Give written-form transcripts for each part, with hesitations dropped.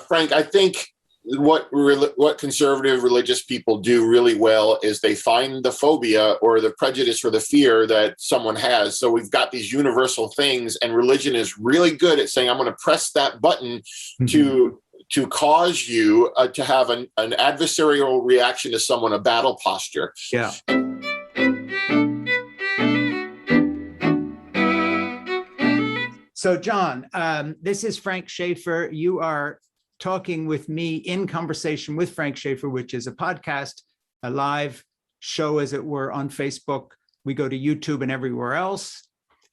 Frank, I think what conservative religious people do really well is they find the phobia or the prejudice or the fear that someone has. So we've got these universal things, and religion is really good at saying, I'm going to press that button to cause you to have an adversarial reaction to someone, a battle posture. Yeah. So, John, this is Frank Schaeffer. You are talking with me in conversation with Frank Schaeffer, which is a podcast, a live show, as it were, on Facebook. We go to YouTube and everywhere else.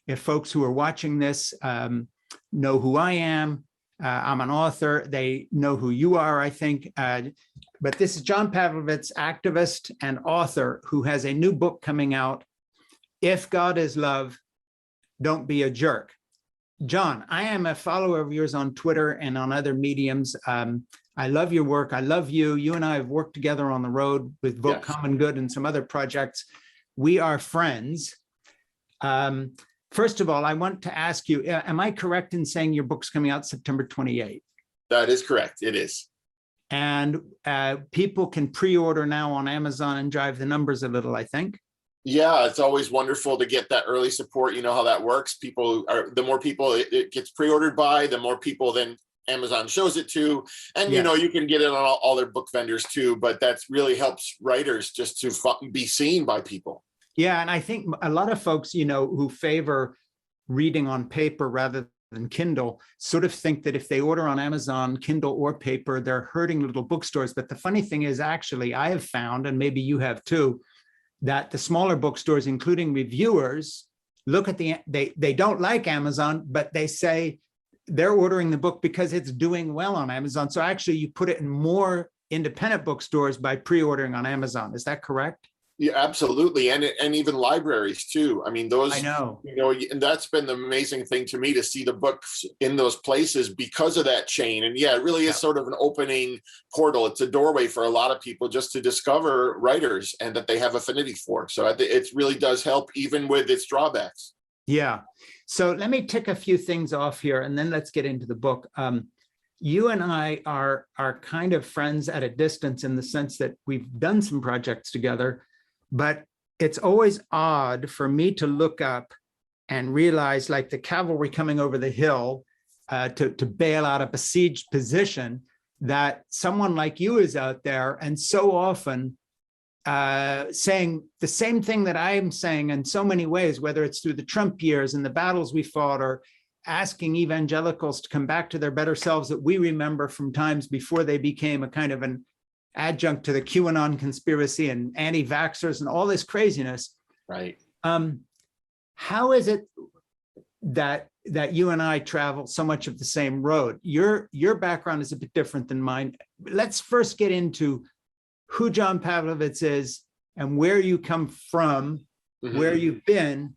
If folks who are watching this know who I am, I'm an author. They know who you are, I think. But this is John Pavlovitz, activist and author, who has a new book coming out, If God is Love, Don't Be a Jerk. John, I am a follower of yours on Twitter and on other mediums. I love your work. I love you. You and I have worked together on the road with Vote Common Good and some other projects. We are friends. First of all, I want to ask you, am I correct in saying your book's coming out September 28th? That is correct. It is. And people can pre-order now on Amazon and drive the numbers a little, I think. Yeah, it's always wonderful to get that early support. You know how that works. The more people it gets pre-ordered by, the more people then Amazon shows it to. And, you know, you can get it on all their book vendors too, but that really helps writers just to be seen by people. Yeah, and I think a lot of folks, you know, who favor reading on paper rather than Kindle sort of think that if they order on Amazon, Kindle or paper, they're hurting little bookstores. But the funny thing is, actually, I have found, and maybe you have too, that the smaller bookstores, including reviewers, look at they don't like Amazon, but they say they're ordering the book because it's doing well on Amazon. So actually you put it in more independent bookstores by pre-ordering on Amazon. Is that correct? Yeah, absolutely. And even libraries too. I mean, those, I know, you know, and that's been the amazing thing to me, to see the books in those places because of that chain. And yeah, it really is sort of an opening portal. It's a doorway for a lot of people just to discover writers and that they have affinity for. So it really does help, even with its drawbacks. Yeah. So let me tick a few things off here and then let's get into the book. You and I are kind of friends at a distance in the sense that we've done some projects together. But it's always odd for me to look up and realize, like the cavalry coming over the hill to bail out a besieged position, that someone like you is out there and so often saying the same thing that I'm saying in so many ways, whether it's through the Trump years and the battles we fought, or asking evangelicals to come back to their better selves that we remember from times before they became a kind of an adjunct to the QAnon conspiracy and anti-vaxxers and all this craziness. Right. How is it that you and I travel so much of the same road? Your background is a bit different than mine. Let's first get into who John Pavlovitz is and where you come from, where you've been,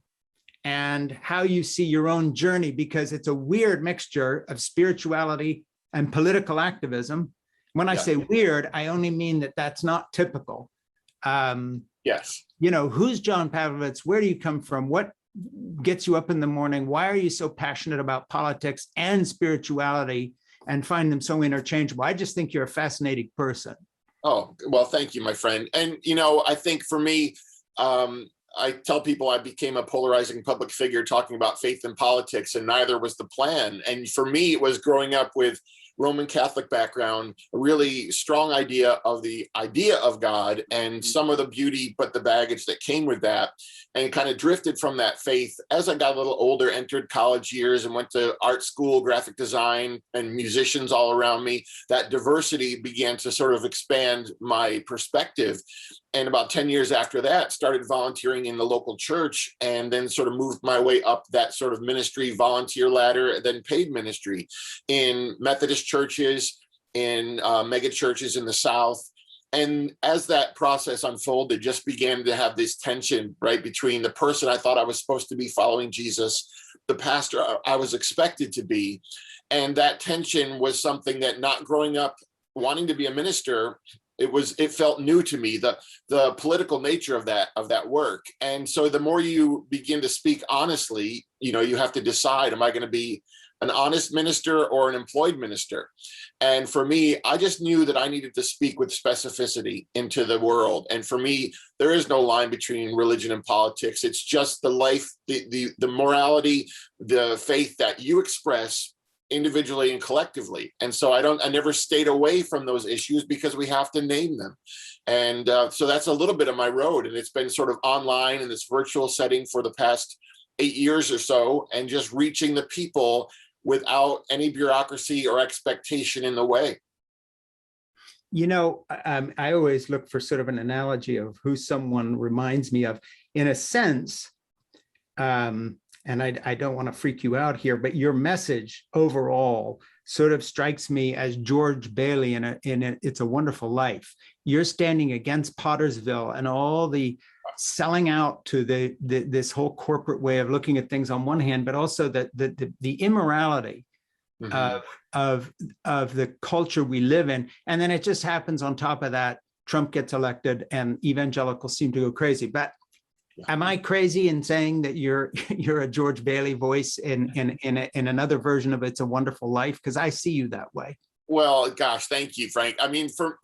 and how you see your own journey, because it's a weird mixture of spirituality and political activism. When I say weird, I only mean that that's not typical. Yes. You know, who's John Pavlovitz? Where do you come from? What gets you up in the morning? Why are you so passionate about politics and spirituality and find them so interchangeable? I just think you're a fascinating person. Oh, well, thank you, my friend. And, you know, I think for me, I tell people I became a polarizing public figure talking about faith and politics, and neither was the plan. And for me, it was growing up with Roman Catholic background, a really strong idea of God and some of the beauty, but the baggage that came with that, and kind of drifted from that faith as I got a little older, entered college years and went to art school, graphic design, and musicians all around me. That diversity began to sort of expand my perspective. And about 10 years after that, started volunteering in the local church, and then sort of moved my way up that sort of ministry volunteer ladder, then paid ministry in Methodist churches, in mega churches in the South. And as that process unfolded, just began to have this tension, right, between the person I thought I was supposed to be following Jesus, the pastor I was expected to be. And that tension was something that, not growing up wanting to be a minister, it felt new to me, the political nature of that work. And so the more you begin to speak honestly, you know, you have to decide, am I going to be an honest minister or an employed minister? And for me, I just knew that I needed to speak with specificity into the world. And for me, there is no line between religion and politics. It's just the life, the morality, the faith that you express individually and collectively. And so I never stayed away from those issues because we have to name them. And so that's a little bit of my road. And it's been sort of online in this virtual setting for the past 8 years or so, and just reaching the people without any bureaucracy or expectation in the way. You know, I always look for sort of an analogy of who someone reminds me of. In a sense, and I don't want to freak you out here, but your message overall sort of strikes me as George Bailey in It's a Wonderful Life. You're standing against Pottersville and all the selling out to this whole corporate way of looking at things on one hand, but also the immorality of the culture we live in. And then it just happens on top of that, Trump gets elected and evangelicals seem to go crazy. But am I crazy in saying that you're a George Bailey voice in another version of It's a Wonderful Life? Because I see you that way. Well, gosh, thank you, Frank. I mean, for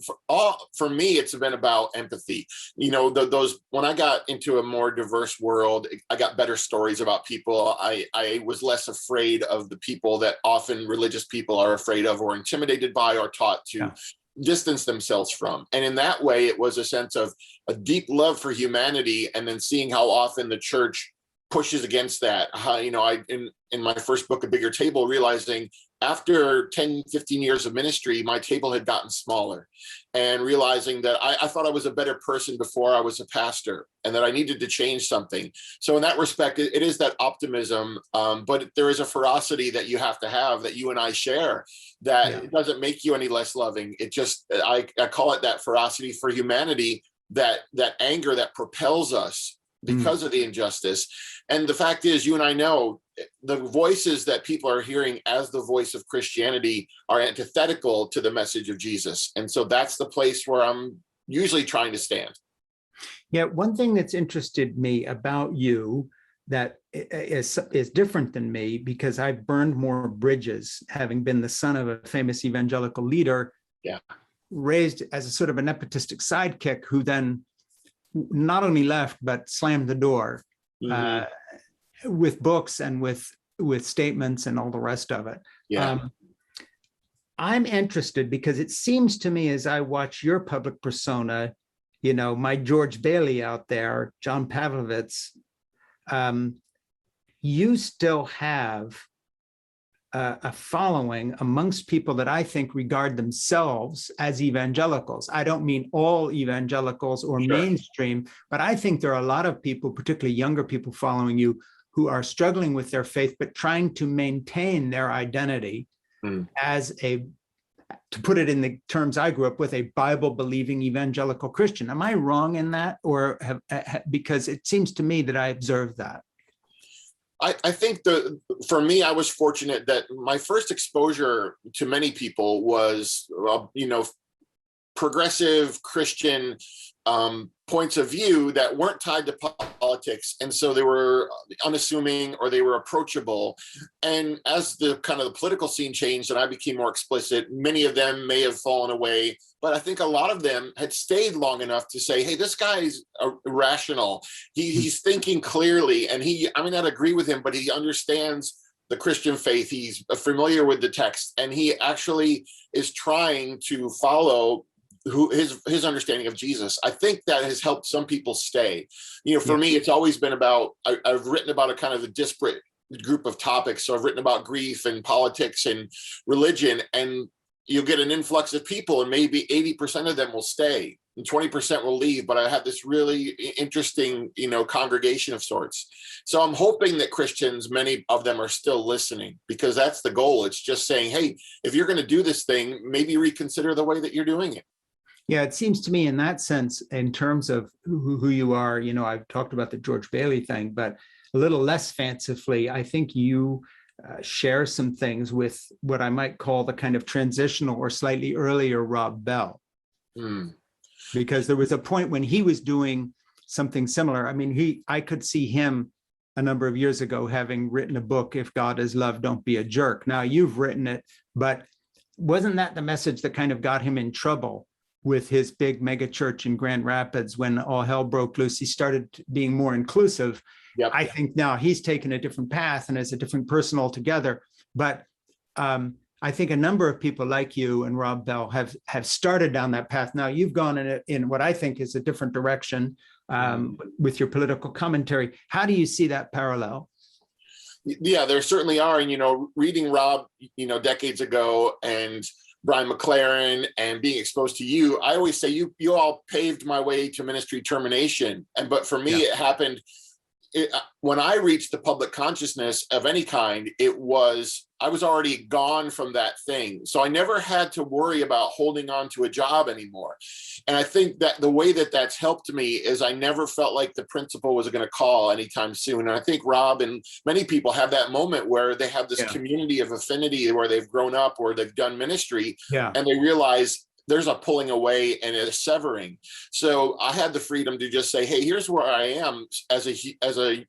me, it's been about empathy. You know, those when I got into a more diverse world, I got better stories about people. I was less afraid of the people that often religious people are afraid of or intimidated by or taught to distance themselves from. And in that way, it was a sense of a deep love for humanity, and then seeing how often the church pushes against that. You know, in my first book, A Bigger Table, realizing after 10, 15 years of ministry, my table had gotten smaller, and realizing that I thought I was a better person before I was a pastor, and that I needed to change something. So in that respect, it is that optimism, but there is a ferocity that you have to have, that you and I share, that it doesn't make you any less loving. It just, I call it that ferocity for humanity, that anger that propels us because of the injustice. And the fact is, you and I know the voices that people are hearing as the voice of Christianity are antithetical to the message of Jesus. And so that's the place where I'm usually trying to stand. Yeah, one thing that's interested me about you that is different than me, because I've burned more bridges, having been the son of a famous evangelical leader, raised as a sort of a nepotistic sidekick who then not only left, but slammed the door with books and with statements and all the rest of it. I'm interested because it seems to me, as I watch your public persona, you know, my George Bailey out there, John Pavlovitz, you still have a following amongst people that I think regard themselves as evangelicals. I don't mean all evangelicals or mainstream, but I think there are a lot of people, particularly younger people following you, who are struggling with their faith, but trying to maintain their identity as to put it in the terms I grew up with, a Bible-believing evangelical Christian. Am I wrong in that? Or because it seems to me that I observed that. I think for me, I was fortunate that my first exposure to many people was, you know, progressive Christian points of view that weren't tied to politics. And so they were unassuming, or they were approachable. And as the kind of the political scene changed and I became more explicit, many of them may have fallen away. But I think a lot of them had stayed long enough to say, hey, this guy's rational. He's thinking clearly. And I may not agree with him, but he understands the Christian faith. He's familiar with the text. And he actually is trying to follow his understanding of Jesus. I think that has helped some people stay. You know, for me, it's always been about, I've written about a kind of a disparate group of topics. So I've written about grief and politics and religion, and you'll get an influx of people, and maybe 80% of them will stay and 20% will leave. But I have this really interesting, you know, congregation of sorts. So I'm hoping that Christians, many of them, are still listening, because that's the goal. It's just saying, hey, if you're going to do this thing, maybe reconsider the way that you're doing it. Yeah, it seems to me in that sense, in terms of who you are, you know, I've talked about the George Bailey thing, but a little less fancifully, I think you share some things with what I might call the kind of transitional or slightly earlier Rob Bell. Because there was a point when he was doing something similar. I mean, I could see him a number of years ago having written a book, If God is Love, Don't Be a Jerk. Now you've written it, but wasn't that the message that kind of got him in trouble with his big mega church in Grand Rapids when all hell broke loose? He started being more inclusive. Yep. I think now he's taken a different path and is a different person altogether. But I think a number of people like you and Rob Bell have started down that path. Now you've gone in what I think is a different direction with your political commentary. How do you see that parallel? Yeah, there certainly are. And, reading Rob, decades ago, and Brian McLaren, and being exposed to you, I always say you all paved my way to ministry termination. But for me, it happened when I reached the public consciousness of any kind. I was already gone from that thing. So I never had to worry about holding on to a job anymore. And I think that the way that that's helped me is I never felt like the principal was going to call anytime soon. And I think Rob and many people have that moment where they have this community of affinity where they've grown up or they've done ministry, and they realize there's a pulling away and a severing. So I had the freedom to just say, hey, here's where I am as a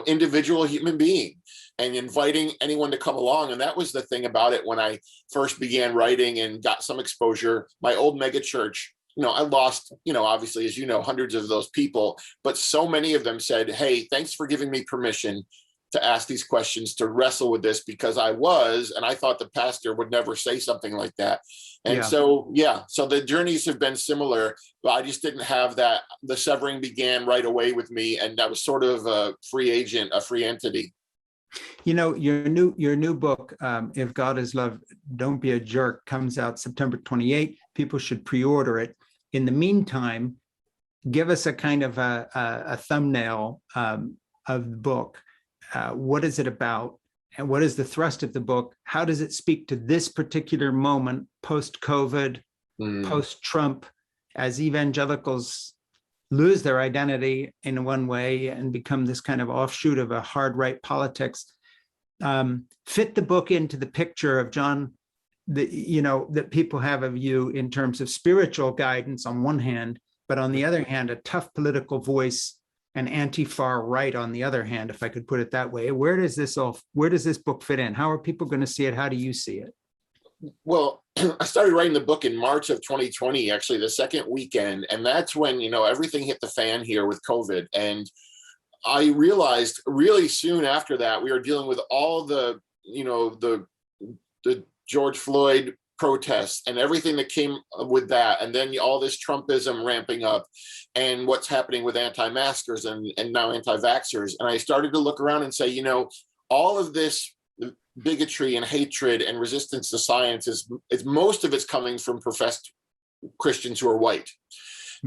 individual human being, and inviting anyone to come along. And that was the thing about it when I first began writing and got some exposure. My old mega church, I lost, obviously, as you know, hundreds of those people, but so many of them said, hey, thanks for giving me permission to ask these questions, to wrestle with this, because I thought the pastor would never say something like that. And so the journeys have been similar, but I just didn't have that. The severing began right away with me, and I was sort of a free agent, a free entity. Your new book, If God Is Love, Don't Be a Jerk, comes out September 28th. People should pre-order it. In the meantime, give us a kind of a thumbnail of the book. What is it about? And what is the thrust of the book? How does it speak to this particular moment, post-COVID, post-Trump, as evangelicals lose their identity in one way and become this kind of offshoot of a hard right politics? Fit the book into the picture of John, that people have of you in terms of spiritual guidance on one hand, but on the other hand, a tough political voice and anti-far right on the other hand, if I could put it that way. Where does this book fit in? How are people going to see it? How do you see it? Well, I started writing the book in March of 2020, actually the second weekend. And that's when, everything hit the fan here with COVID. And I realized really soon after that, we were dealing with all the George Floyd protests and everything that came with that. And then all this Trumpism ramping up and what's happening with anti-maskers and now anti-vaxxers. And I started to look around and say, all of this bigotry and hatred and resistance to science is most of it's coming from professed Christians who are white.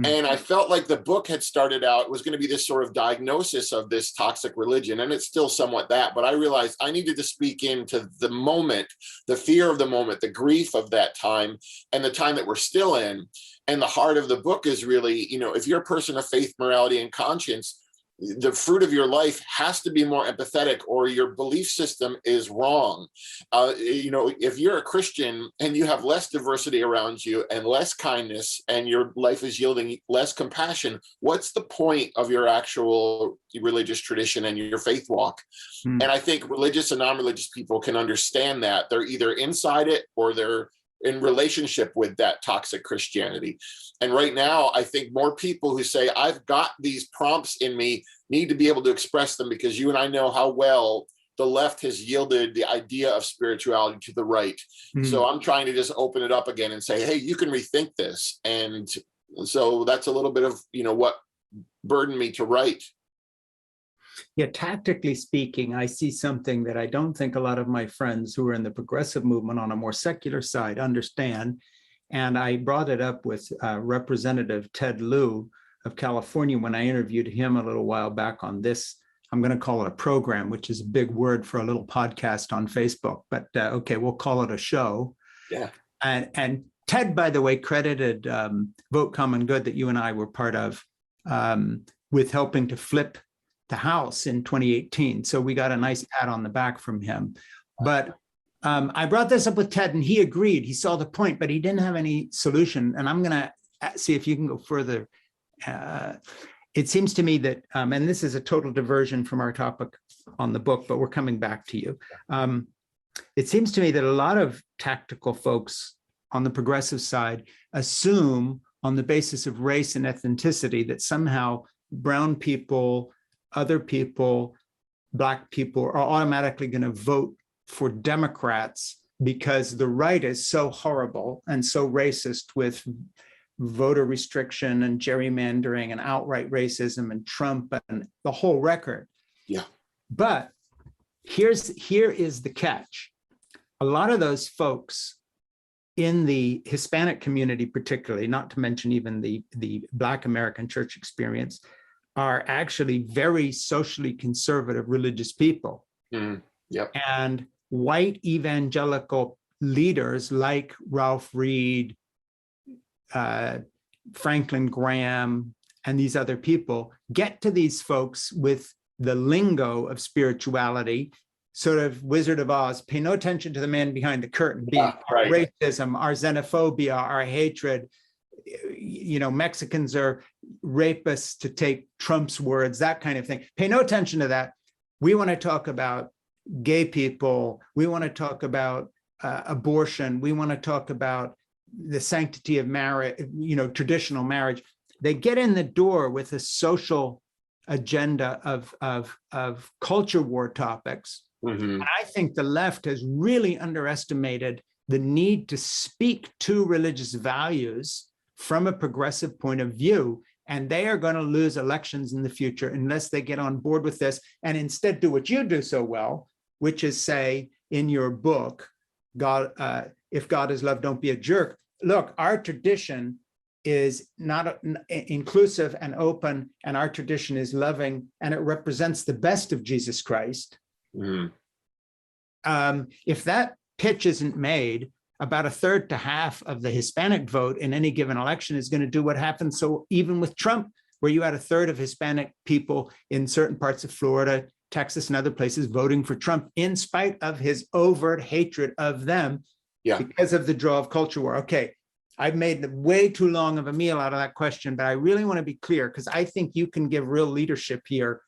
And I felt like the book had started out, was going to be this sort of diagnosis of this toxic religion. And it's still somewhat that, but I realized I needed to speak into the moment, the fear of the moment, the grief of that time, and the time that we're still in. And the heart of the book is really, if you're a person of faith, morality, and conscience, the fruit of your life has to be more empathetic, or your belief system is wrong. If you're a Christian and you have less diversity around you and less kindness, and your life is yielding less compassion, what's the point of your actual religious tradition and your faith walk? And I think religious and non-religious people can understand that. They're either inside it or they're in relationship with that toxic Christianity. And right now, I think more people who say, I've got these prompts in me, need to be able to express them, because you and I know how well the left has yielded the idea of spirituality to the right. So I'm trying to just open it up again and say, hey, you can rethink this. And so that's a little bit of, what burdened me to write. Yeah, tactically speaking, I see something that I don't think a lot of my friends who are in the progressive movement on a more secular side understand. And I brought it up with Representative Ted Lieu of California when I interviewed him a little while back on this. I'm going to call it a program, which is a big word for a little podcast on Facebook, but okay, we'll call it a show. Yeah. And Ted, by the way, credited Vote Common Good that you and I were part of with helping to flip the House in 2018. So we got a nice pat on the back from him. But I brought this up with Ted and he agreed. He saw the point, but he didn't have any solution. And I'm going to see if you can go further. It seems to me that, and this is a total diversion from our topic on the book, but we're coming back to you. it seems to me that a lot of tactical folks on the progressive side assume on the basis of race and ethnicity that somehow brown people, other people, Black people are automatically going to vote for Democrats because the right is so horrible and so racist with voter restriction and gerrymandering and outright racism and Trump and the whole record. Yeah. But here is the catch. A lot of those folks in the Hispanic community, particularly, not to mention even the Black American church experience, are actually very socially conservative religious people. Yep. And white evangelical leaders like Ralph Reed, Franklin Graham, and these other people get to these folks with the lingo of spirituality, sort of Wizard of Oz, pay no attention to the man behind the curtain, being right. racism, our xenophobia, our hatred. You know, Mexicans are rapists, to take Trump's words, that kind of thing. Pay no attention to that. We want to talk about gay people. We want to talk about abortion. We want to talk about the sanctity of marriage, you know, traditional marriage. They get in the door with a social agenda of culture war topics. And I think the left has really underestimated the need to speak to religious values from a progressive point of view. And they are going to lose elections in the future unless they get on board with this and instead do what you do so well, which is say in your book, God, if God is love, don't be a jerk. Look, our tradition is not inclusive and open, and our tradition is loving, and it represents the best of Jesus Christ. If that pitch isn't made, about a third to half of the Hispanic vote in any given election is going to do what happened. So even with Trump, where you had a third of Hispanic people in certain parts of Florida, Texas, and other places voting for Trump, in spite of his overt hatred of them, because of the draw of culture war. Okay, I've made way too long of a meal out of that question, but I really want to be clear, because I think you can give real leadership here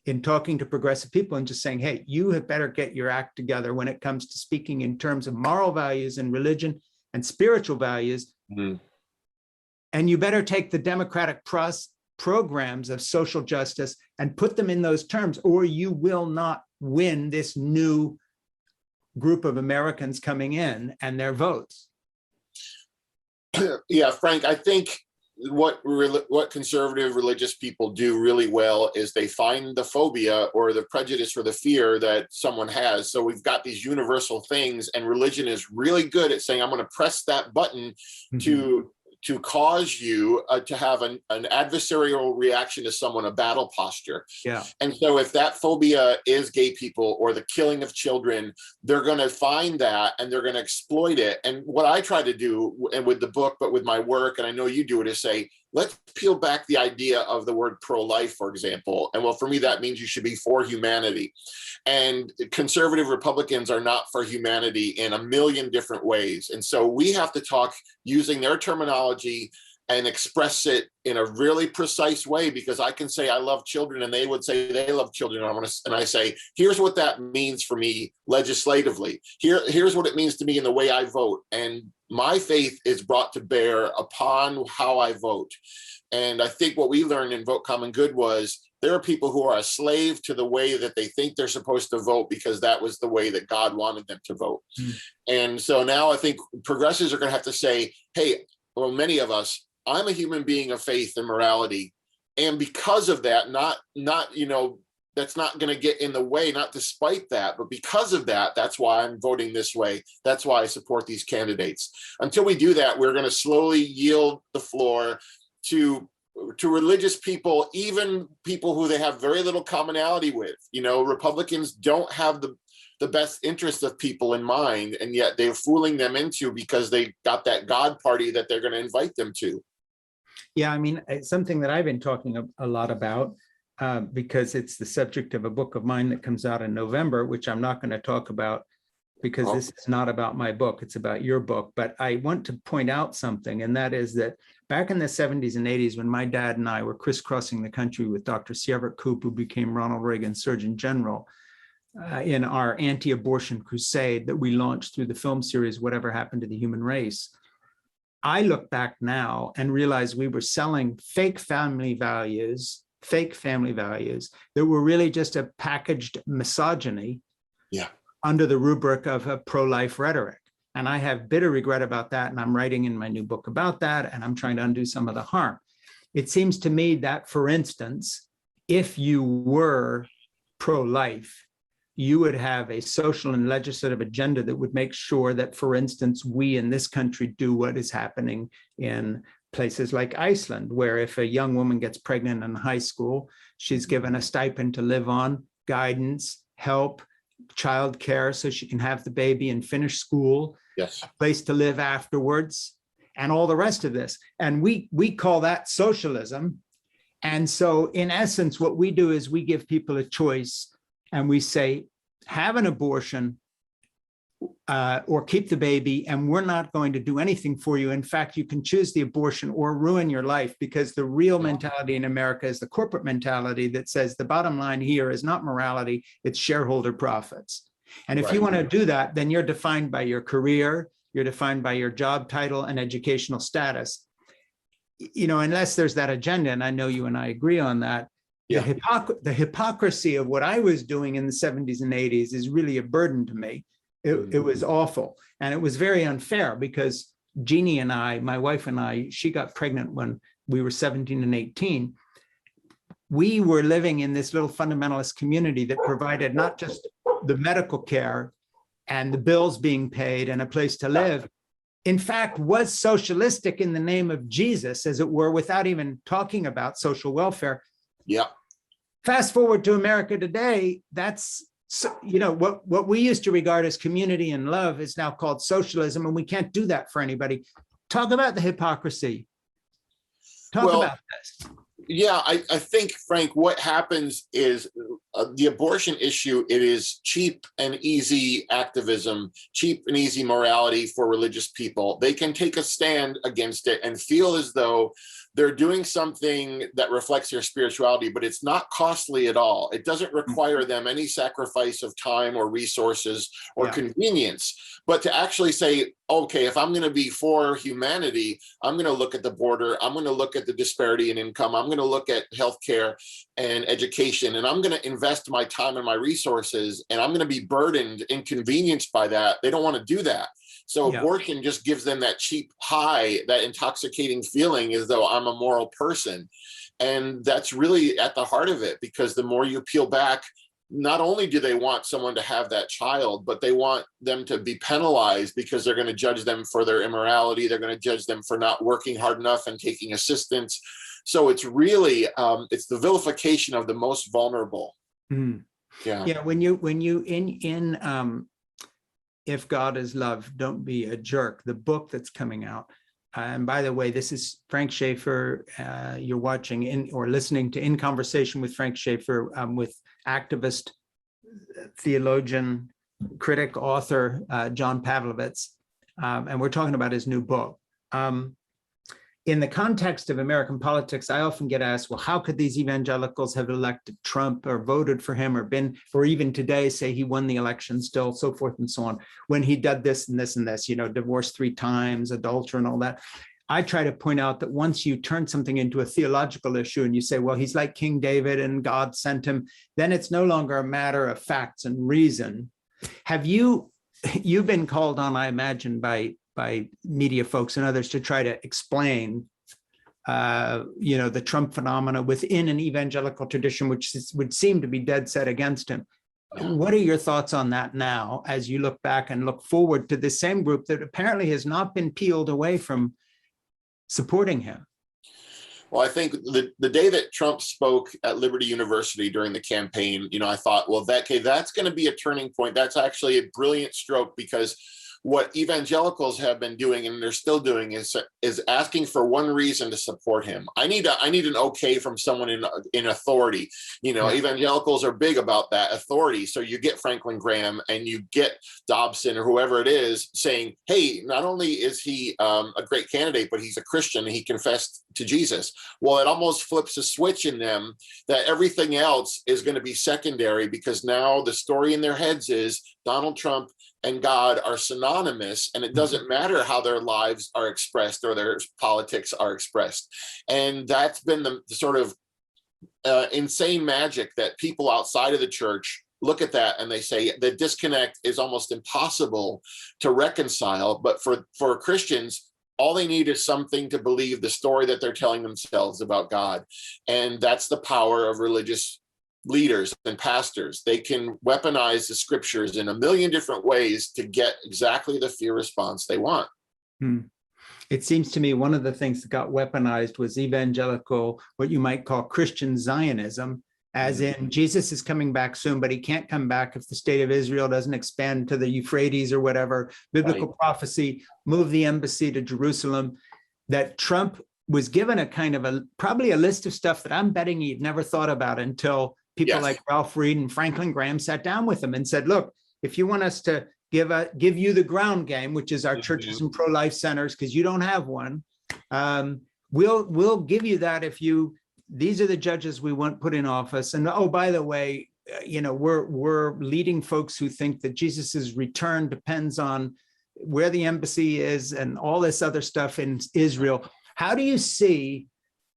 in talking to progressive people and just saying, hey, you had better get your act together when it comes to speaking in terms of moral values and religion and spiritual values. And you better take the democratic programs of social justice and put them in those terms, or you will not win this new group of Americans coming in and their votes. Yeah, Frank, I think what conservative religious people do really well is they find the phobia or the prejudice or the fear that someone has. So we've got these universal things, and religion is really good at saying, I'm going to press that button to cause you to have an adversarial reaction to someone, a battle posture. Yeah. And so if that phobia is gay people or the killing of children, they're going to find that and they're going to exploit it. And what I try to do, and with the book, but with my work, and I know you do it, is say, let's peel back the idea of the word pro-life, for example. And well, for me, that means you should be for humanity. And conservative Republicans are not for humanity in a million different ways. And so we have to talk using their terminology and express it in a really precise way, because I can say I love children and they would say they love children. And I say, here's what that means for me legislatively. Here's what it means to me in the way I vote. And my faith is brought to bear upon how I vote. And I think what we learned in Vote Common Good was there are people who are a slave to the way that they think they're supposed to vote because that was the way that God wanted them to vote. And so now I think progressives are going to have to say, hey, well, many of us, I'm a human being of faith and morality. And because of that, not, you know, that's not going to get in the way, not despite that, but because of that, that's why I'm voting this way. That's why I support these candidates. Until we do that, we're going to slowly yield the floor to religious people, even people who they have very little commonality with. You know, Republicans don't have the best interests of people in mind, and yet they're fooling them into because they got that God party that they're going to invite them to. Yeah, I mean, it's something that I've been talking a lot about because it's the subject of a book of mine that comes out in November, which I'm not going to talk about because this is not about my book, it's about your book. But I want to point out something, and that is that back in the 70s and 80s, when my dad and I were crisscrossing the country with Dr. Sierra Koop, who became Ronald Reagan's Surgeon General, in our anti-abortion crusade that we launched through the film series, Whatever Happened to the Human Race, I look back now and realize we were selling fake family values that were really just a packaged misogyny under the rubric of a pro-life rhetoric. And I have bitter regret about that. And I'm writing in my new book about that. And I'm trying to undo some of the harm. It seems to me that, for instance, if you were pro-life, you would have a social and legislative agenda that would make sure that, for instance, we in this country do what is happening in places like Iceland, where if a young woman gets pregnant in high school, she's given a stipend to live on, guidance, help, childcare so she can have the baby and finish school, a place to live afterwards, and all the rest of this. And we call that socialism. And so in essence, what we do is we give people a choice and we say, have an abortion or keep the baby, and we're not going to do anything for you. In fact, you can choose the abortion or ruin your life, because the real mentality in America is the corporate mentality that says the bottom line here is not morality, it's shareholder profits. And if you want to do that, then you're defined by your career, you're defined by your job title and educational status. You know, unless there's that agenda, and I know you and I agree on that, the hypocrisy of what I was doing in the 70s and 80s is really a burden to me. It was awful. And it was very unfair, because Jeannie and I, my wife and I, she got pregnant when we were 17 and 18. We were living in this little fundamentalist community that provided not just the medical care and the bills being paid and a place to live, in fact, was socialistic in the name of Jesus, as it were, without even talking about social welfare. Fast forward to America today, that's, you know, what we used to regard as community and love is now called socialism, and we can't do that for anybody. Talk about the hypocrisy. Talk about this. Yeah, I think, Frank, what happens is the abortion issue, it is cheap and easy activism, cheap and easy morality for religious people. They can take a stand against it and feel as though they're doing something that reflects their spirituality, but it's not costly at all. It doesn't require them any sacrifice of time or resources or convenience. But to actually say, okay, if I'm going to be for humanity, I'm going to look at the border, I'm going to look at the disparity in income, I'm going to look at healthcare and education, and I'm going to invest my time and my resources, and I'm going to be burdened, inconvenienced by that. They don't want to do that. So abortion just gives them that cheap high, that intoxicating feeling as though I'm a moral person. And that's really at the heart of it, because the more you peel back, not only do they want someone to have that child, but they want them to be penalized, because they're going to judge them for their immorality. They're going to judge them for not working hard enough and taking assistance. So it's really, it's the vilification of the most vulnerable. Yeah. When you If God is Love, Don't Be a Jerk, the book that's coming out. And by the way, this is Frank Schaeffer. You're watching or listening to In Conversation with Frank Schaeffer, with activist, theologian, critic, author, John Pavlovitz. And we're talking about his new book. In the context of American politics, I often get asked, well, how could these evangelicals have elected Trump or voted for him or even today say he won the election still, so forth and so on, when he did this and this and this, you know, divorced 3 times, adultery and all that. I try to point out that once you turn something into a theological issue and you say, well, he's like King David and God sent him, then it's no longer a matter of facts and reason. You've been called on, I imagine, by media folks and others to try to explain, you know, the Trump phenomena within an evangelical tradition, which would seem to be dead set against him. What are your thoughts on that now, as you look back and look forward to the same group that apparently has not been peeled away from supporting him? Well, I think the day that Trump spoke at Liberty University during the campaign, you know, I thought, well, that's going to be a turning point. That's actually a brilliant stroke, because what evangelicals have been doing, and they're still doing, is asking for one reason to support him. I need an okay from someone in authority. You know, evangelicals are big about that authority. So you get Franklin Graham and you get Dobson or whoever it is saying, hey, not only is he a great candidate, but he's a Christian and he confessed to Jesus. Well, it almost flips a switch in them that everything else is going to be secondary, because now the story in their heads is Donald Trump and God are synonymous, and it doesn't matter how their lives are expressed or their politics are expressed. And that's been the sort of insane magic that people outside of the church look at that and they say the disconnect is almost impossible to reconcile. But for Christians, all they need is something to believe the story that they're telling themselves about God. And that's the power of religious leaders and pastors. They can weaponize the scriptures in a million different ways to get exactly the fear response they want. It seems to me one of the things that got weaponized was evangelical, what you might call Christian Zionism, as in Jesus is coming back soon, but he can't come back if the state of Israel doesn't expand to the Euphrates or whatever. Biblical prophecy, move the embassy to Jerusalem. That Trump was given a kind of probably a list of stuff that I'm betting he'd never thought about until people like Ralph Reed and Franklin Graham sat down with him and said, look, if you want us to give you the ground game, which is our churches and pro-life centers, because you don't have one, we'll give you that if these are the judges we want put in office. And oh, by the way, we're leading folks who think that Jesus's return depends on where the embassy is and all this other stuff in Israel. How do you see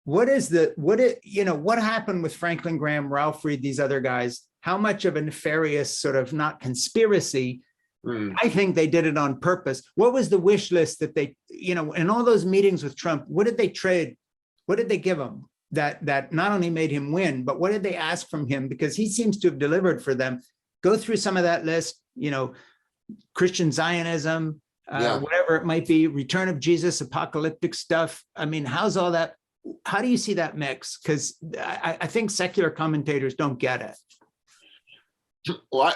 what happened with Franklin Graham, Ralph Reed, these other guys? How much of a nefarious sort of not conspiracy? I think they did it on purpose. What was the wish list that they, in all those meetings with Trump, what did they trade? What did they give him that not only made him win, but what did they ask from him? Because he seems to have delivered for them. Go through some of that list, Christian Zionism, whatever it might be, return of Jesus, apocalyptic stuff. I mean, how's all that? How do you see that mix? Because I think secular commentators don't get it. Well,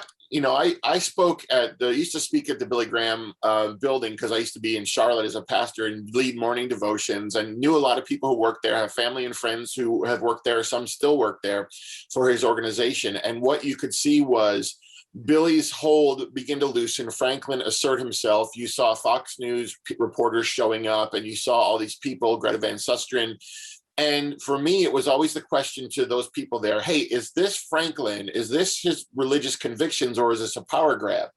I spoke used to speak at the Billy Graham building, because I used to be in Charlotte as a pastor and lead morning devotions, and knew a lot of people who worked there. I have family and friends who have worked there. Some still work there for his organization. And what you could see was Billy's hold begin to loosen, Franklin assert himself. You saw Fox News reporters showing up, and you saw all these people, Greta Van Susteren. And for me, it was always the question to those people there, hey, is this Franklin? Is this his religious convictions, or is this a power grab?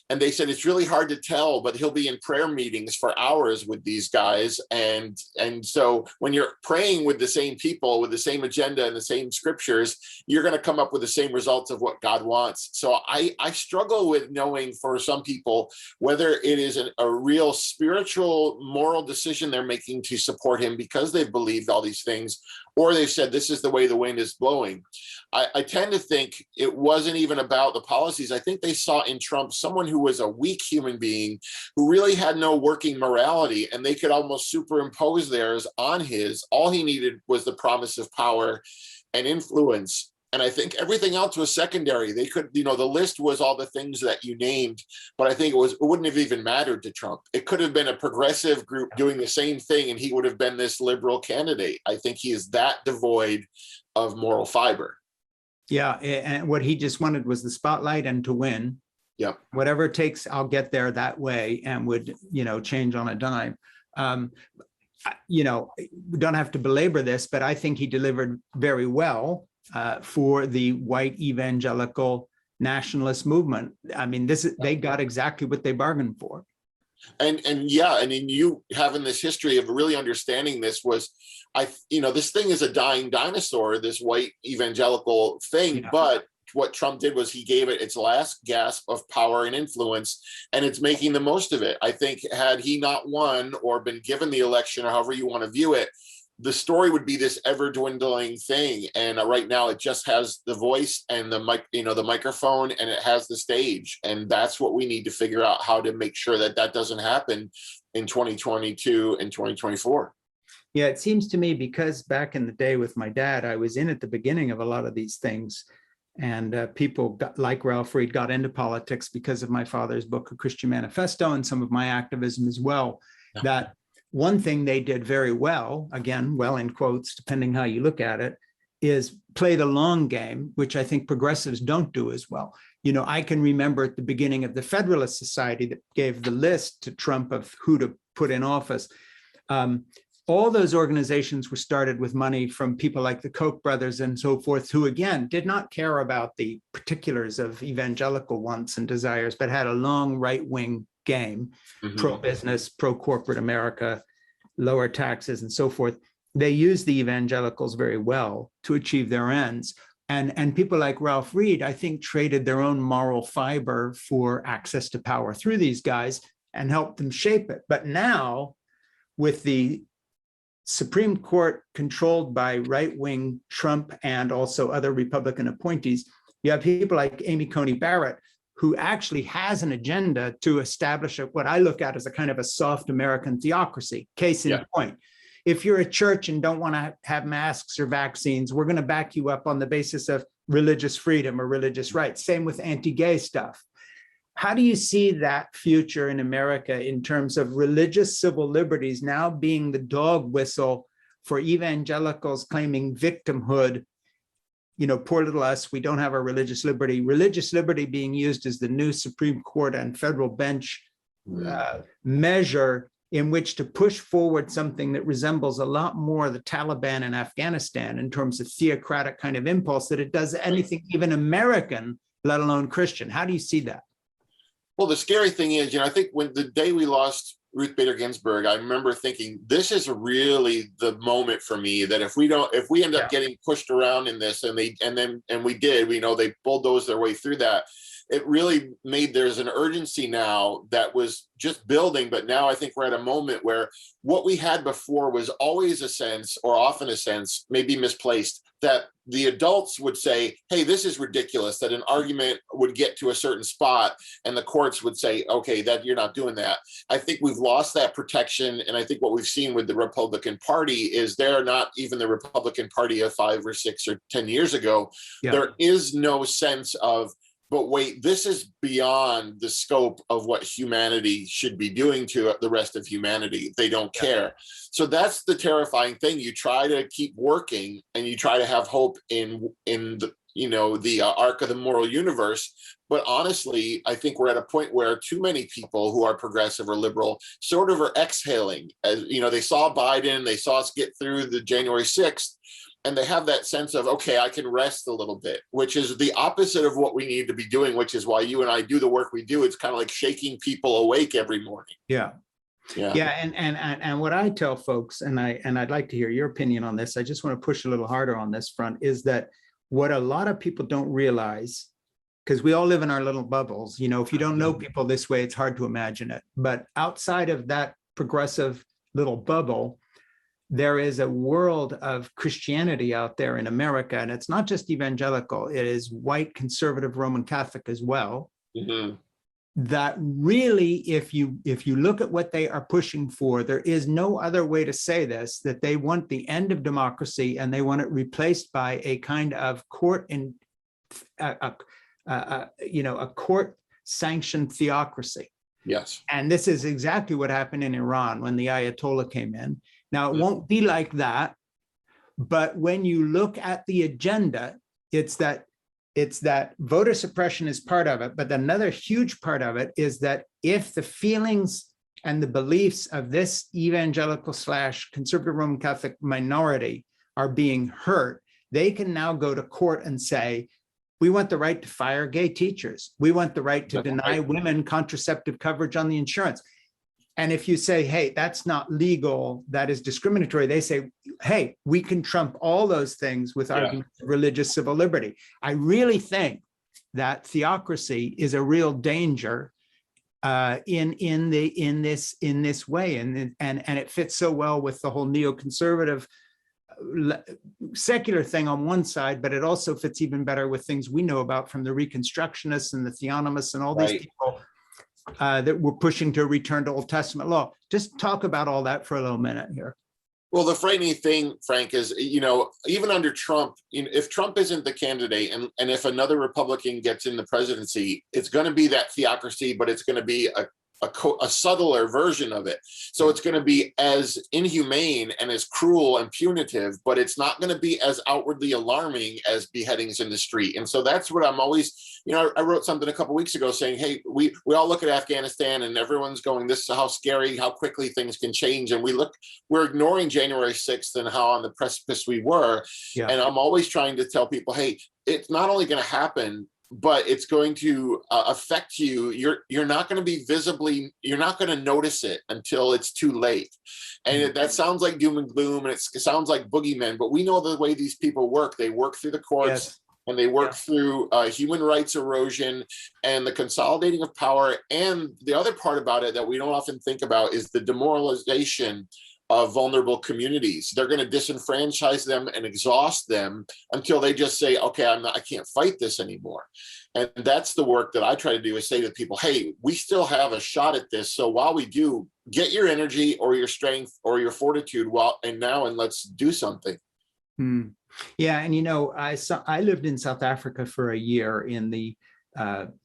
And they said, it's really hard to tell, but he'll be in prayer meetings for hours with these guys. And so when you're praying with the same people, with the same agenda and the same scriptures, you're going to come up with the same results of what God wants. So I struggle with knowing for some people whether it is a real spiritual, moral decision they're making to support him because they've believed all these things, or they've said, this is the way the wind is blowing. I tend to think it wasn't even about the policies. I think they saw in Trump someone who was a weak human being, who really had no working morality, and they could almost superimpose theirs on his. All he needed was the promise of power and influence. And I think everything else was secondary. They could, the list was all the things that you named, but I think it wouldn't have even mattered to Trump. It could have been a progressive group doing the same thing, and he would have been this liberal candidate. I think he is that devoid of moral fiber. Yeah. And what he just wanted was the spotlight and to win. Yeah. Whatever it takes, I'll get there that way, and would, change on a dime. We don't have to belabor this, but I think he delivered very well for the white evangelical nationalist movement. I mean, they got exactly what they bargained for. And you having this history of really understanding this was, this thing is a dying dinosaur, this white evangelical thing, but what Trump did was he gave it its last gasp of power and influence, and it's making the most of it. I think had he not won or been given the election, or however you want to view it, the story would be this ever dwindling thing. And right now it just has the voice and the microphone, and it has the stage. And that's what we need to figure out, how to make sure that doesn't happen in 2022 and 2024. Yeah, it seems to me, because back in the day with my dad, I was in at the beginning of a lot of these things. And people like Ralph Reed got into politics because of my father's book, A Christian Manifesto, and some of my activism as well. Yeah. That one thing they did very well, again, well in quotes, depending how you look at it, is play the long game, which I think progressives don't do as well. I can remember at the beginning of the Federalist Society that gave the list to Trump of who to put in office. all those organizations were started with money from people like the Koch brothers and so forth, who again did not care about the particulars of evangelical wants and desires, but had a long right-wing game, pro-business, pro-corporate America, lower taxes and so forth. They used the evangelicals very well to achieve their ends. And people like Ralph Reed, I think, traded their own moral fiber for access to power through these guys and helped them shape it. But now, with the Supreme Court controlled by right-wing Trump and also other Republican appointees, you have people like Amy Coney Barrett, who actually has an agenda to establish what I look at as a kind of a soft American theocracy. Case in point, if you're a church and don't want to have masks or vaccines, we're going to back you up on the basis of religious freedom or religious rights. Same with anti-gay stuff. How do you see that future in America in terms of religious civil liberties now being the dog whistle for evangelicals claiming victimhood? You know, poor little us, we don't have our religious liberty. Religious liberty being used as the new Supreme Court and federal bench measure in which to push forward something that resembles a lot more the Taliban in Afghanistan in terms of theocratic kind of impulse that it does anything even American, let alone Christian. How do you see that? Well, the scary thing is, you know, I think when the day we lost Ruth Bader Ginsburg, I remember thinking, this is really the moment for me that if we end up getting pushed around in this, and we did, we know they bulldozed their way through that. It really made, there's an urgency now that was just building, but now I think we're at a moment where what we had before was always a sense, or often a sense, maybe misplaced, that the adults would say, hey, this is ridiculous, that an argument would get to a certain spot and the courts would say, okay, that you're not doing that. I think we've lost that protection. And I think what we've seen with the Republican Party is they're not even the Republican Party of 5 or 6 or 10 years ago. There is no sense of, but wait, this is beyond the scope of what humanity should be doing to the rest of humanity. They don't care. So that's the terrifying thing. You try to keep working and you try to have hope in the, you know, the arc of the moral universe. But honestly, I think we're at a point where too many people who are progressive or liberal sort of are exhaling. As you know, they saw Biden, they saw us get through the January 6th. And they have that sense of, okay, I can rest a little bit, which is the opposite of what we need to be doing, which is why you and I do the work we do. It's kind of like shaking people awake every morning. And what I tell folks, and I'd like to hear your opinion on this, I just want to push a little harder on this front, is that what a lot of people don't realize, because we all live in our little bubbles, you know, if you don't know people this way, it's hard to imagine it. But outside of that progressive little bubble, there is a world of Christianity out there in America, and it's not just evangelical, it is white conservative Roman Catholic as well. That really, if you look at what they are pushing for, there is no other way to say this, that they want the end of democracy and they want it replaced by a kind of court and a court sanctioned theocracy. Yes. And this is exactly what happened in Iran when the Ayatollah came in. Now, it won't be like that, but when you look at the agenda, it's that voter suppression is part of it, but another huge part of it is that if the feelings and the beliefs of this evangelical / conservative Roman Catholic minority are being hurt, they can now go to court and say, we want the right to fire gay teachers. We want the right to deny women contraceptive coverage on the insurance. And if you say, hey, that's not legal, that is discriminatory, they say, hey, we can trump all those things with arguments of religious civil liberty. I really think that theocracy is a real danger in this way. And it fits so well with the whole neoconservative secular thing on one side, but it also fits even better with things we know about from the Reconstructionists and the Theonomists and all these people that were pushing to return to Old Testament law. Just talk about all that for a little minute here. Well, the frightening thing, Frank, is, you know, even under Trump, you know, if Trump isn't the candidate and if another Republican gets in the presidency, it's going to be that theocracy, but it's going to be a subtler version of it. So it's going to be as inhumane and as cruel and punitive, but it's not going to be as outwardly alarming as beheadings in the street. And so that's what I'm always, I wrote something a couple of weeks ago saying, hey, we all look at Afghanistan and everyone's going, this is how scary, how quickly things can change. And we're ignoring January 6th and how on the precipice we were. Yeah. And I'm always trying to tell people, hey, it's not only going to happen, but it's going to affect you. You're not going to be you're not going to notice it until it's too late. And that sounds like doom and gloom, and it sounds like boogeymen, but we know the way these people work. They work through the courts. Yes. And they work through human rights erosion and the consolidating of power. And the other part about it that we don't often think about is the demoralization of vulnerable communities. They're going to disenfranchise them and exhaust them until they just say, okay, I can't fight this anymore. And that's the work that I try to do, is say to people, hey, we still have a shot at this. So while we do, get your energy or your strength or your fortitude and let's do something. Yeah. And, I lived in South Africa for a year in the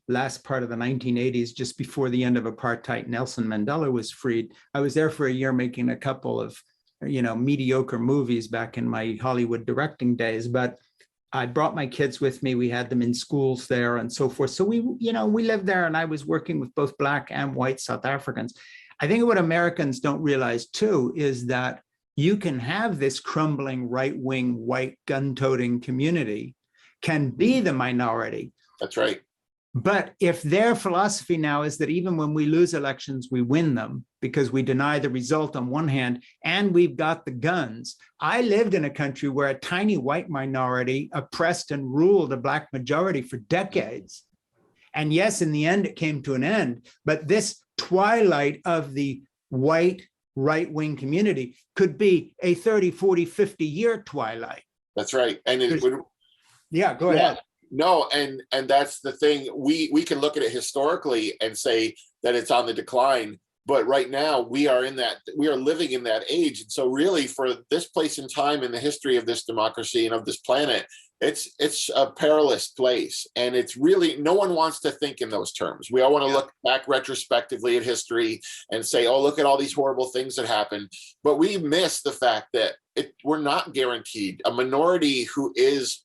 last part of the 1980s, just before the end of apartheid. Nelson Mandela was freed. I was there for a year making a couple of, mediocre movies back in my Hollywood directing days, but I brought my kids with me. We had them in schools there and so forth. So we lived there, and I was working with both Black and white South Africans. I think what Americans don't realize too is that you can have this crumbling right-wing, white gun-toting community can be the minority. That's right. But if their philosophy now is that even when we lose elections, we win them because we deny the result on one hand, and we've got the guns. I lived in a country where a tiny white minority oppressed and ruled a Black majority for decades. And yes, in the end, it came to an end. But this twilight of the white right-wing community could be a 30, 40, 50-year twilight. That's right. And it would. Yeah, go ahead. No, and that's the thing. We can look at it historically and say that it's on the decline, but right now we are living in that age. And so really, for this place in time in the history of this democracy and of this planet, it's a perilous place. And it's really, no one wants to think in those terms. We all want to look back retrospectively at history and say, oh, look at all these horrible things that happened. But we miss the fact that we're not guaranteed. A minority who is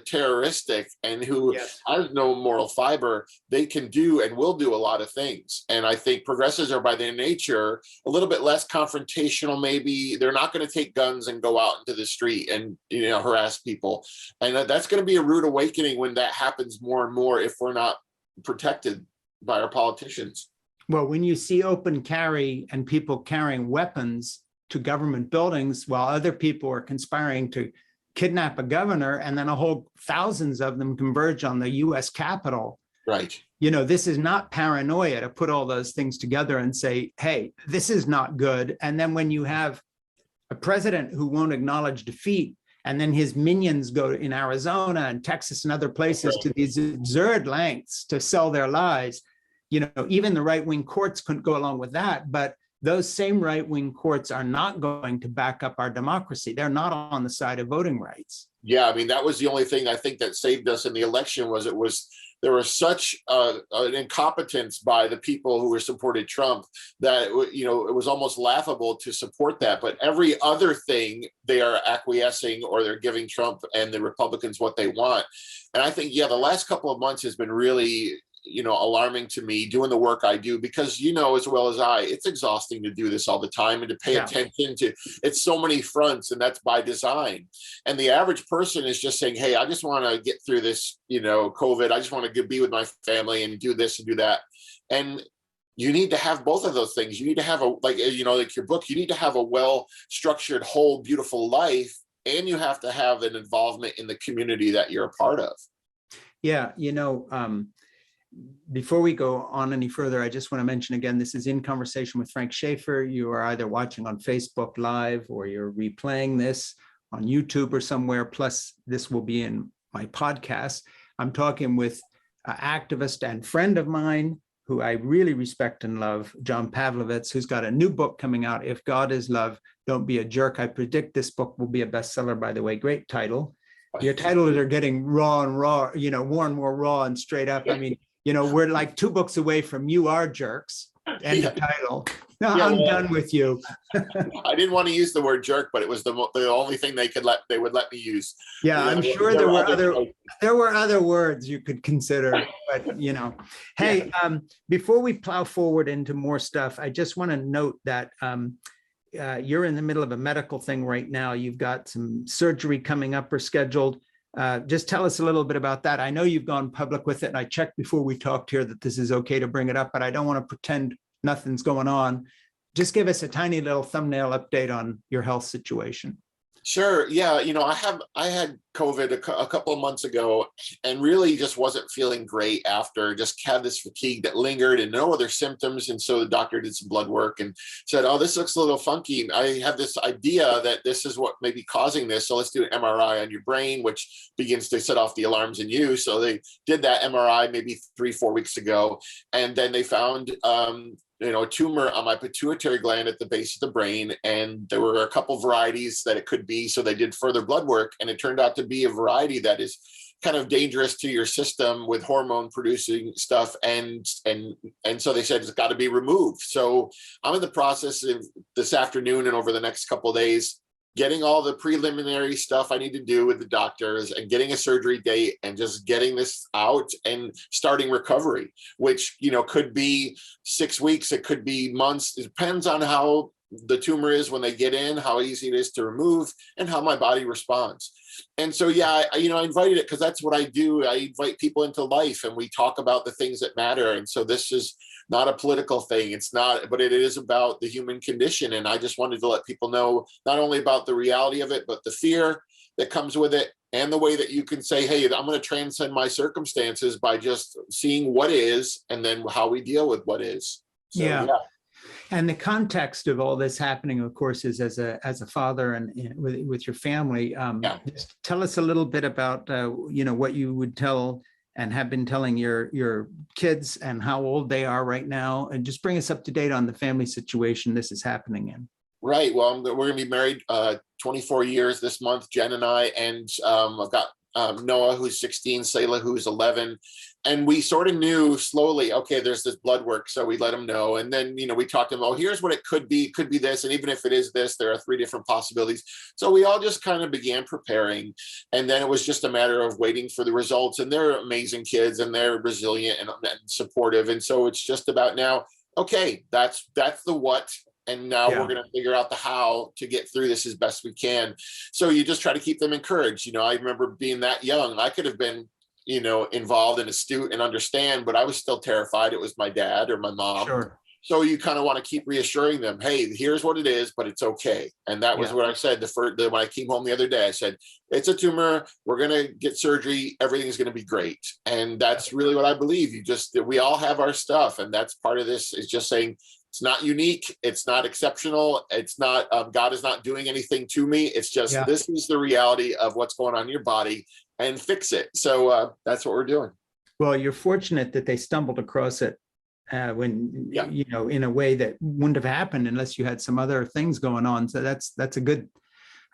terroristic and who has no moral fiber, they can do and will do a lot of things. And I think progressives are by their nature a little bit less confrontational. Maybe they're not going to take guns and go out into the street and harass people. And that's going to be a rude awakening when that happens more and more, if we're not protected by our politicians. Well, when you see open carry and people carrying weapons to government buildings while other people are conspiring to kidnap a governor, and then thousands of them converge on the US Capitol. Right. This is not paranoia to put all those things together and say, hey, this is not good. And then when you have a president who won't acknowledge defeat, and then his minions go in Arizona and Texas and other places to these absurd lengths to sell their lies, even the right-wing courts couldn't go along with that. But those same right-wing courts are not going to back up our democracy. They're not on the side of voting rights. Yeah, I mean, that was the only thing I think that saved us in the election there was such an incompetence by the people who were supported Trump that, it was almost laughable to support that. But every other thing, they are acquiescing, or they're giving Trump and the Republicans what they want. And I think, the last couple of months has been really alarming to me, doing the work I do, because as well as I, it's exhausting to do this all the time and to pay attention to it's so many fronts, and that's by design. And the average person is just saying, hey, I just want to get through this, COVID. I just want to be with my family and do this and do that. And you need to have both of those things. You need to have like your book, you need to have a well-structured, whole, beautiful life, and you have to have an involvement in the community that you're a part of. Yeah. Before we go on any further, I just want to mention again, this is In Conversation with Frank Schaeffer. You are either watching on Facebook Live or you're replaying this on YouTube or somewhere. Plus, this will be in my podcast. I'm talking with an activist and friend of mine who I really respect and love, John Pavlovitz, who's got a new book coming out, If God is Love, Don't Be a Jerk. I predict this book will be a bestseller, by the way. Great title. Your titles are getting raw, more and more raw and straight up. I mean, we're like 2 books away from You Are Jerks. End of title. No, I'm done with you. I didn't want to use the word jerk, but it was the only thing they would let me use. Yeah, I'm sure there were other words you could consider, but hey, before we plow forward into more stuff, I just want to note that you're in the middle of a medical thing right now. You've got some surgery coming up or scheduled. Just tell us a little bit about that. I know you've gone public with it, and I checked before we talked here that this is okay to bring it up, but I don't want to pretend nothing's going on. Just give us a tiny little thumbnail update on your health situation. Sure. Yeah. I had COVID a couple of months ago and really just wasn't feeling great after. Just had this fatigue that lingered and no other symptoms. And so the doctor did some blood work and said, oh, this looks a little funky. I have this idea that this is what may be causing this. So let's do an MRI on your brain, which begins to set off the alarms in you. So they did that MRI maybe 3-4 weeks ago. And then they found a tumor on my pituitary gland at the base of the brain. And there were a couple varieties that it could be. So they did further blood work, and it turned out to be a variety that is kind of dangerous to your system with hormone producing stuff. And so they said it's got to be removed. So I'm in the process of this afternoon and over the next couple of days, getting all the preliminary stuff I need to do with the doctors and getting a surgery date and just getting this out and starting recovery, which, could be 6 weeks. It could be months. It depends on how the tumor is when they get in, how easy it is to remove, and how my body responds. And so, I invited it because that's what I do. I invite people into life and we talk about the things that matter. And so this is not a political thing. It's not, but it is about the human condition. And I just wanted to let people know not only about the reality of it, but the fear that comes with it and the way that you can say, hey, I'm going to transcend my circumstances by just seeing what is and then how we deal with what is. So, yeah. And the context of all this happening, of course, is as a father and with your family. Just tell us a little bit about what you would tell and have been telling your kids and how old they are right now, and just bring us up to date on the family situation this is happening in. Right. Well, we're going to be married 24 years this month, Jen and I, and I've got Noah, who's 16, Selah, who's 11. And we sort of knew slowly, okay, there's this blood work. So we let them know. And then, we talked to them, oh, here's what it could be this. And even if it is this, there are 3 different possibilities. So we all just kind of began preparing. And then it was just a matter of waiting for the results. And they're amazing kids and they're resilient and supportive. And so it's just about now, okay, that's the what. And now we're going to figure out the how to get through this as best we can. So you just try to keep them encouraged. I remember being that young, I could have been, involved and astute and understand, but I was still terrified it was my dad or my mom. Sure. So you kind of want to keep reassuring them, hey, here's what it is, but it's okay. And that was what I said when I came home the other day. I said, it's a tumor. We're going to get surgery. Everything's going to be great. And that's really what I believe. We all have our stuff. And that's part of this is just saying, it's not unique. It's not exceptional. It's not, God is not doing anything to me. It's just, this is the reality of what's going on in your body and fix it. So that's what we're doing. Well, you're fortunate that they stumbled across it when, in a way that wouldn't have happened unless you had some other things going on. So that's a good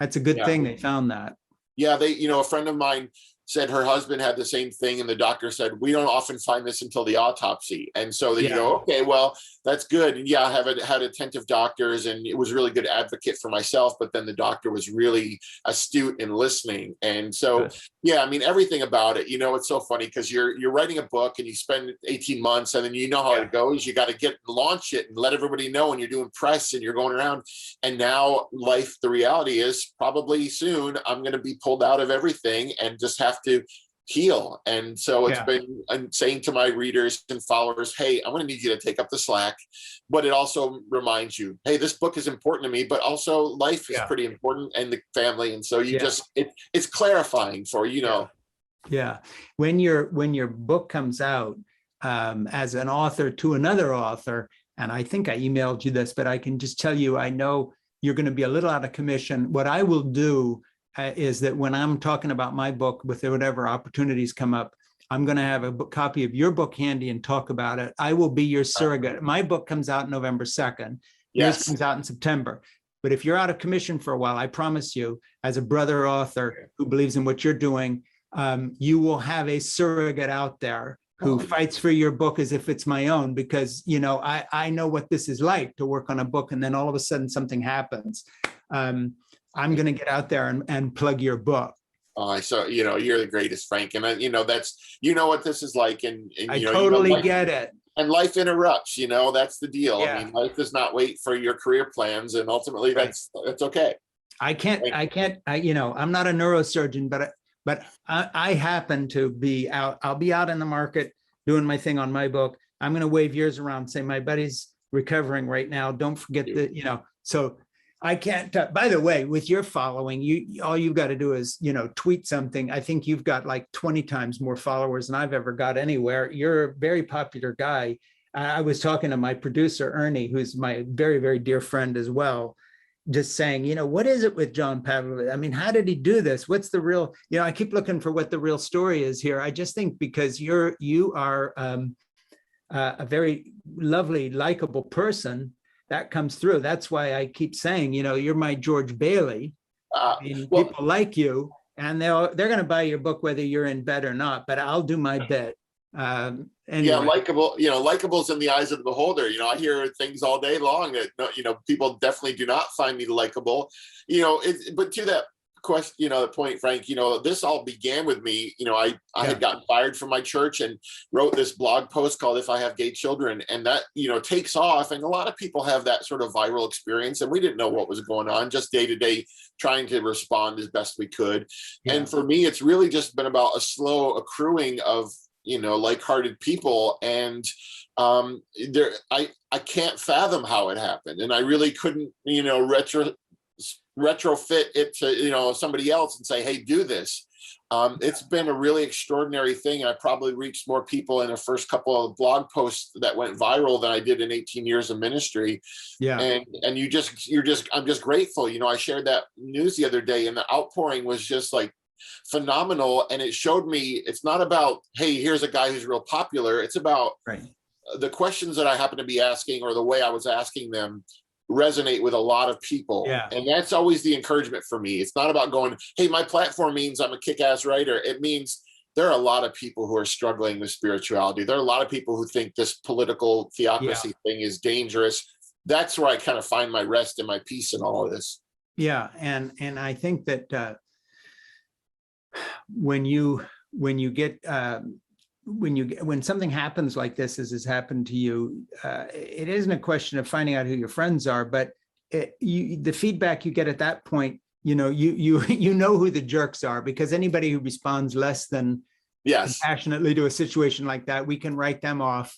thing they found that. Yeah. A friend of mine said her husband had the same thing, and the doctor said, we don't often find this until the autopsy. And so you go, okay, well, that's good. And I had attentive doctors, and it was really good advocate for myself, but then the doctor was really astute in listening. And so, everything about it, it's so funny because you're writing a book and you spend 18 months and then how it goes. You got to launch it and let everybody know, and you're doing press and you're going around. And now the reality is probably soon I'm going to be pulled out of everything and just have to heal. And so I'm saying to my readers and followers, hey, I'm going to need you to take up the slack, but it also reminds you, hey, this book is important to me, but also life is pretty important, and the family. And so it's clarifying for, Yeah. When your book comes out as an author to another author, and I think I emailed you this, but I can just tell you, I know you're going to be a little out of commission. What I will do is that when I'm talking about my book, with whatever opportunities come up, I'm going to have a copy of your book handy and talk about it. I will be your surrogate. My book comes out November 2nd. Yours comes out in September. But if you're out of commission for a while, I promise you, as a brother author who believes in what you're doing, you will have a surrogate out there who fights for your book as if it's my own, because, I know what this is like to work on a book and then all of a sudden something happens. I'm going to get out there and plug your book. So, you're the greatest, Frank. And, that's, what this is like. And I totally get it. And life interrupts, that's the deal. Yeah. I mean, life does not wait for your career plans. And ultimately that's okay. I'm not a neurosurgeon, but I happen to be out. I'll be out in the market doing my thing on my book. I'm going to wave yours around, say my buddy's recovering right now. Don't forget that, so I can't, by the way, with your following, all you've got to do is, tweet something. I think you've got like 20 times more followers than I've ever got anywhere. You're a very popular guy. I was talking to my producer, Ernie, who's my very, very dear friend as well, just saying, what is it with John Pavlovitz? I mean, how did he do this? What's the real, I keep looking for what the real story is here. I just think because you are a very lovely, likable person, that comes through. That's why I keep saying, you're my George Bailey. People like you, and they're going to buy your book whether you're in bed or not. But I'll do my bit. Anyway. Yeah, likable. Likable's in the eyes of the beholder. I hear things all day long that people definitely do not find me likable. But to that question, the point, Frank, this all began with me. I had gotten fired from my church and wrote this blog post called "If I Have Gay Children," and that takes off, and a lot of people have that sort of viral experience, and we didn't know what was going on, just day to day trying to respond as best we could. And for me, it's really just been about a slow accruing of like-hearted people, and I can't fathom how it happened, and I really couldn't retrofit it to somebody else and say, hey, do this. It's been a really extraordinary thing. I probably reached more people in the first couple of blog posts that went viral than I did in 18 years of ministry. Yeah. And I'm just grateful. I shared that news the other day, and the outpouring was just like phenomenal. And it showed me it's not about, hey, here's a guy who's real popular. It's about the questions that I happen to be asking, or the way I was asking them, resonate with a lot of people. Yeah. And that's always the encouragement for me. It's not about going, hey, my platform means I'm a kick-ass writer. It means there are a lot of people who are struggling with spirituality. There are a lot of people who think this political theocracy thing is dangerous. That's where I kind of find my rest and my peace in all of this. Yeah. And I think that when something happens like this, as has happened to you, it isn't a question of finding out who your friends are, but the feedback you get at that point, you know who the jerks are, because anybody who responds less than passionately to a situation like that, we can write them off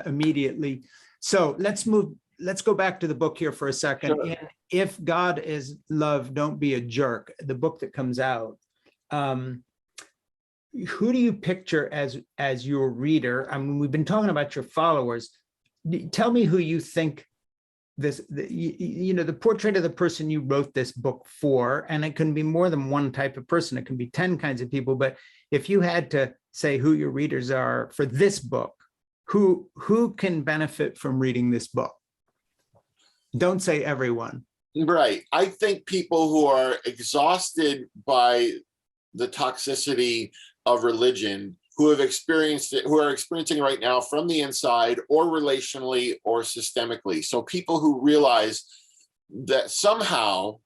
immediately. So let's go back to the book here for a second. Sure. If God is love, don't be a jerk, the book that comes out. Who do you picture as your reader? I mean, we've been talking about your followers. Tell me who you think the portrait of the person you wrote this book for, and it can be more than one type of person. It can be 10 kinds of people. But if you had to say who your readers are for this book, who can benefit from reading this book? Don't say everyone. Right. I think people who are exhausted by the toxicity of religion, who have experienced it, who are experiencing right now from the inside, or relationally or systemically. So people who realize that somehow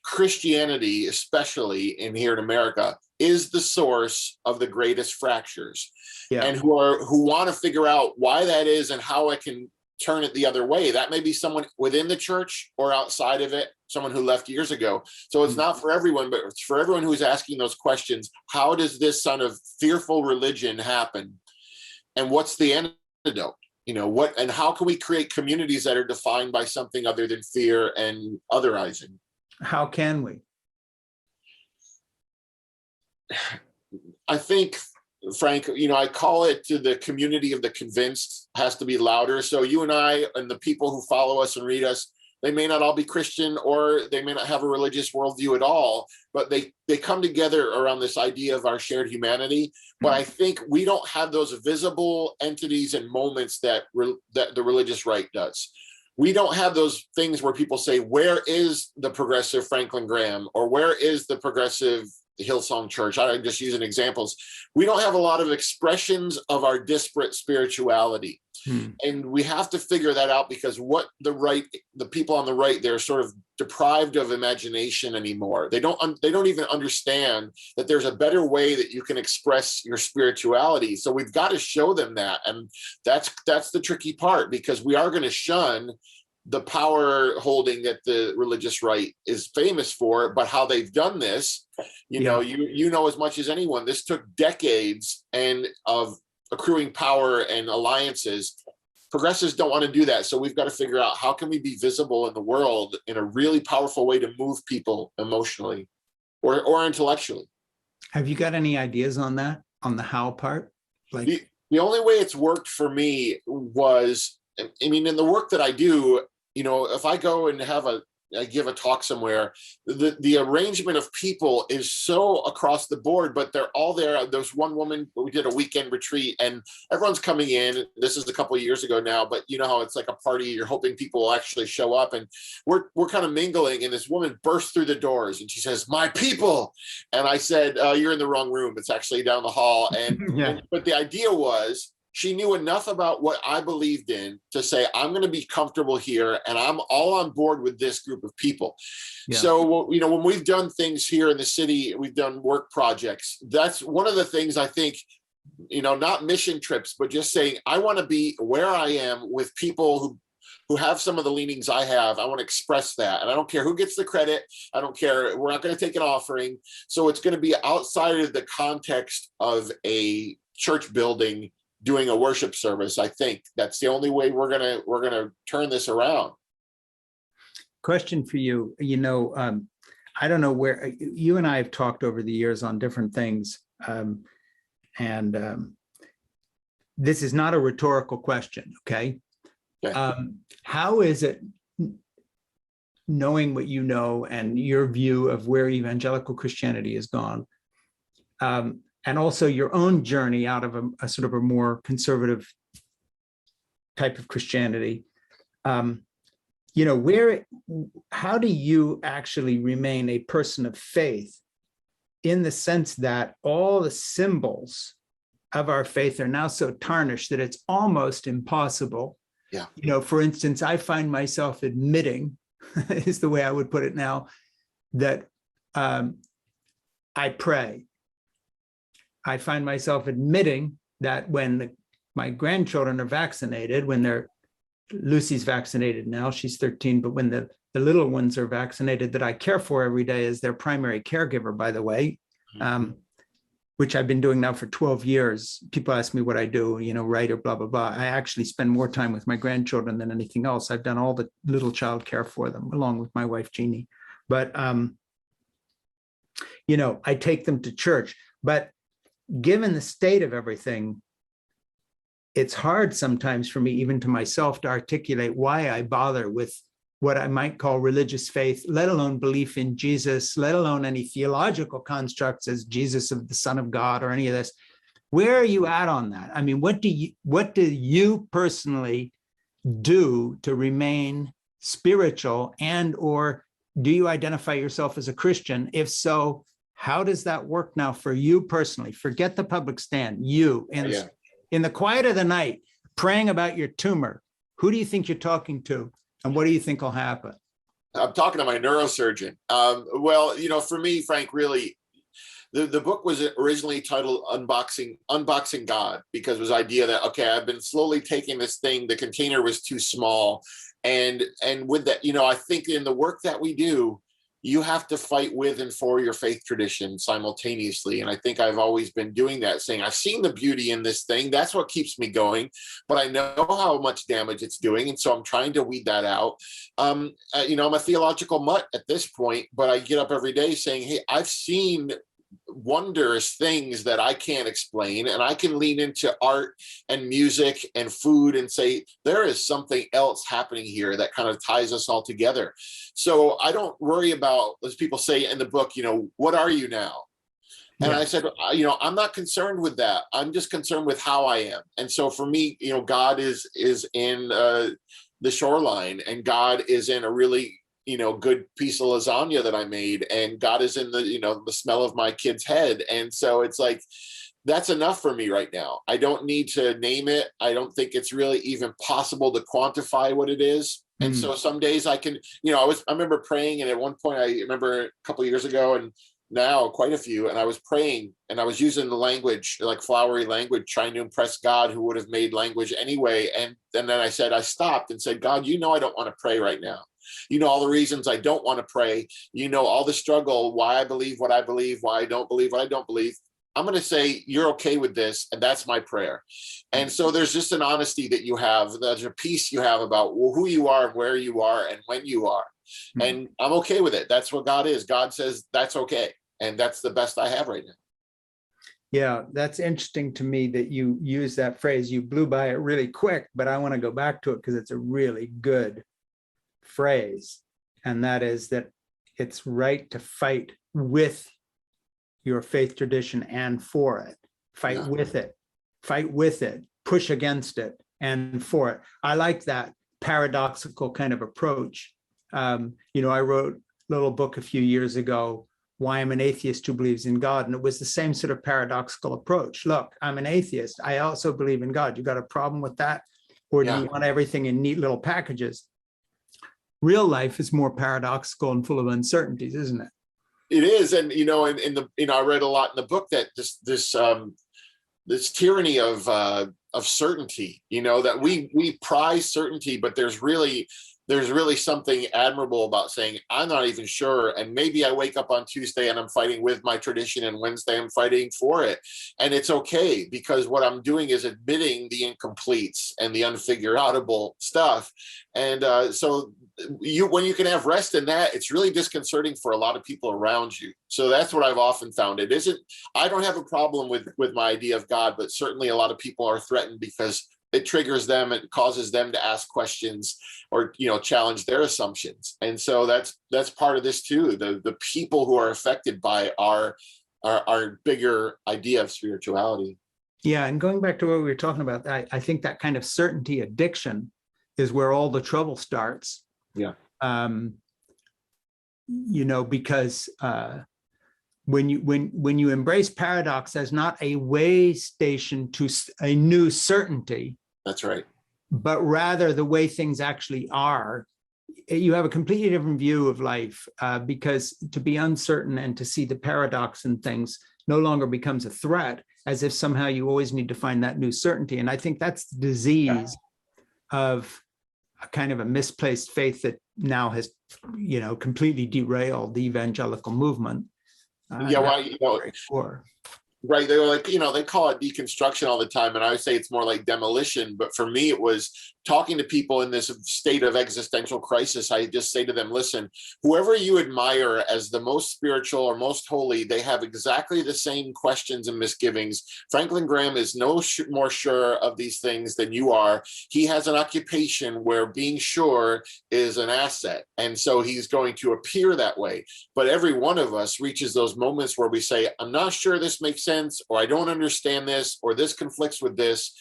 Christianity, especially in here in America, is the source of the greatest fractures, and who want to figure out why that is and how I can turn it the other way. That may be someone within the church or outside of it, someone who left years ago. So it's not for everyone, but it's for everyone who's asking those questions. How does this son of fearful religion happen? And what's the antidote? And how can we create communities that are defined by something other than fear and otherizing? How can we? I think, Frank, I call it to the community of the convinced has to be louder. So you and I and the people who follow us and read us, they may not all be Christian, or they may not have a religious worldview at all, but they come together around this idea of our shared humanity. But I think we don't have those visible entities and moments that the religious right does. We don't have those things where people say, where is the progressive Franklin Graham, or where is the progressive the Hillsong Church, I'm just using examples, we don't have a lot of expressions of our disparate spirituality. And we have to figure that out, because the people on the right, they're sort of deprived of imagination anymore. They don't even understand that there's a better way that you can express your spirituality. So we've got to show them that. And that's the tricky part, because we are going to shun the power holding that the religious right is famous for. But how they've done this, you know as much as anyone, this took decades and of accruing power and alliances. Progressives don't want to do that. So we've got to figure out, how can we be visible in the world in a really powerful way to move people emotionally or intellectually. Have you got any ideas on that, on the how part? Like the only way it's worked for me was, I mean, in the work that I do, if I go and I give a talk somewhere, the arrangement of people is so across the board, but they're all there. There's one woman, we did a weekend retreat, and everyone's coming in. This is a couple of years ago now, but you know how it's like a party, you're hoping people will actually show up, and we're kind of mingling, and this woman bursts through the doors and she says, "My people." And I said, "You're in the wrong room. It's actually down the hall." But the idea was, she knew enough about what I believed in to say, I'm going to be comfortable here, and I'm all on board with this group of people. Yeah. So, when we've done things here in the city, we've done work projects. That's one of the things I think, not mission trips, but just saying, I want to be where I am with people who have some of the leanings I have. I want to express that. And I don't care who gets the credit. I don't care. We're not going to take an offering. So it's going to be outside of the context of a church building doing a worship service. I think that's the only way we're gonna turn this around. Question for you. I don't know where you and I have talked over the years on different things, and this is not a rhetorical question. Okay. How is it, knowing what you know and your view of where evangelical Christianity has gone, and also your own journey out of a sort of a more conservative type of Christianity, how do you actually remain a person of faith, in the sense that all the symbols of our faith are now so tarnished that it's almost impossible? Yeah. For instance, I find myself admitting, is the way I would put it now, that I pray. I find myself admitting that when my grandchildren are vaccinated, Lucy's vaccinated now, she's 13, but when the little ones are vaccinated, that I care for every day as their primary caregiver, by the way, which I've been doing now for 12 years. People ask me what I do, right, or blah, blah, blah. I actually spend more time with my grandchildren than anything else. I've done all the little child care for them, along with my wife, Jeannie. But, I take them to church. But given the state of everything, it's hard sometimes for me, even to myself, to articulate why I bother with what I might call religious faith, let alone belief in Jesus, let alone any theological constructs as Jesus of the Son of God or any of this. Where are you at on that? I mean, what do you personally do to remain spiritual, and or do you identify yourself as a Christian? If so, how does that work now for you personally? Forget the public stand. You, in the quiet of the night, praying about your tumor, who do you think you're talking to, and what do you think will happen? I'm talking to my neurosurgeon. For me, Frank, really, the book was originally titled Unboxing God, because it was the idea that, okay, I've been slowly taking this thing, the container was too small. And with that, I think in the work that we do, you have to fight with and for your faith tradition simultaneously. And I think I've always been doing that, saying, I've seen the beauty in this thing. That's what keeps me going. But I know how much damage it's doing. And so I'm trying to weed that out. I'm a theological mutt at this point, but I get up every day saying, hey, I've seen wondrous things that I can't explain, and I can lean into art and music and food and say there is something else happening here that kind of ties us all together. So I don't worry about, as people say in the book, what are you now? And I said, I'm not concerned with that. I'm just concerned with how I am. And so for me, God is in the shoreline, and God is in a really good piece of lasagna that I made, and God is in the, the smell of my kid's head. And so it's like, that's enough for me right now. I don't need to name it. I don't think it's really even possible to quantify what it is. And so some days I can, I remember praying, and at one point, I remember a couple of years ago, and now quite a few, and I was praying and I was using the language, like flowery language, trying to impress God, who would have made language anyway. And then I stopped and said, God, I don't want to pray right now. All the reasons I don't want to pray, all the struggle, why I believe what I believe, why I don't believe what I don't believe. I'm going to say, you're okay with this. And that's my prayer. And so there's just an honesty that you have, there's a peace you have about who you are and where you are and when you are. And I'm okay with it. That's what God is. God says that's okay. And that's the best I have right now. Yeah, that's interesting to me that you use that phrase. You blew by it really quick, but I want to go back to it because it's a really good phrase. And that is that it's right to fight with your faith tradition and for it. Fight with it, push against it and for it. I like that paradoxical kind of approach. I wrote a little book a few years ago, Why I'm an Atheist Who Believes in God. And it was the same sort of paradoxical approach. Look, I'm an atheist. I also believe in God. You got a problem with that? Or do you want everything in neat little packages? Real life is more paradoxical and full of uncertainties, isn't it? It is. And, I read a lot in the book that this tyranny of certainty, that we prize certainty, but there's really something admirable about saying, I'm not even sure. And maybe I wake up on Tuesday and I'm fighting with my tradition, and Wednesday I'm fighting for it. And it's okay, because what I'm doing is admitting the incompletes and the unfigureoutable stuff. And so when you can have rest in that, it's really disconcerting for a lot of people around you. So that's what I've often found. I don't have a problem with my idea of God, but certainly a lot of people are threatened because it triggers them, it causes them to ask questions or, challenge their assumptions. And so that's part of this too. The people who are affected by our bigger idea of spirituality. Yeah. And going back to what we were talking about, I think that kind of certainty addiction is where all the trouble starts. Yeah. Because when you embrace paradox as not a way station to a new certainty. That's right. But rather the way things actually are, you have a completely different view of life, because to be uncertain and to see the paradox in things no longer becomes a threat, as if somehow you always need to find that new certainty. And I think that's the disease of a kind of a misplaced faith that now has, completely derailed the evangelical movement. Right. They were like, they call it deconstruction all the time. And I would say it's more like demolition. But for me, it was talking to people in this state of existential crisis. I just say to them, listen, whoever you admire as the most spiritual or most holy, they have exactly the same questions and misgivings. Franklin Graham is no more sure of these things than you are. He has an occupation where being sure is an asset. And so he's going to appear that way. But every one of us reaches those moments where we say, I'm not sure this makes sense, or I don't understand this, or this conflicts with this.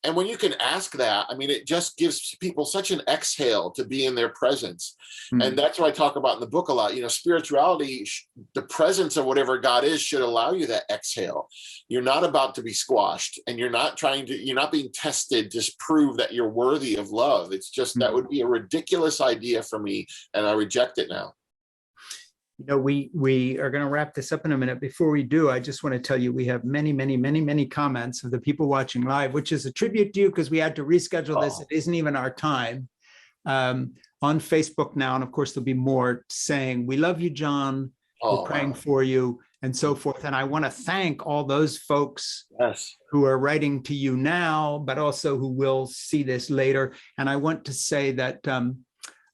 And when you can ask that, it just gives people such an exhale to be in their presence. And that's what I talk about in the book a lot. Spirituality, the presence of whatever God is, should allow you that exhale. You're not about to be squashed, and you're not being tested to prove that you're worthy of love. It's just, that would be a ridiculous idea for me, and I reject it now. We are going to wrap this up in a minute. Before we do, I just want to tell you we have many, many, many, many comments of the people watching live, which is a tribute to you because we had to reschedule this. It isn't even our time. On Facebook now, and of course there'll be more saying, we love you, John. We're praying for you, and so forth. And I want to thank all those folks who are writing to you now, but also who will see this later. And I want to say that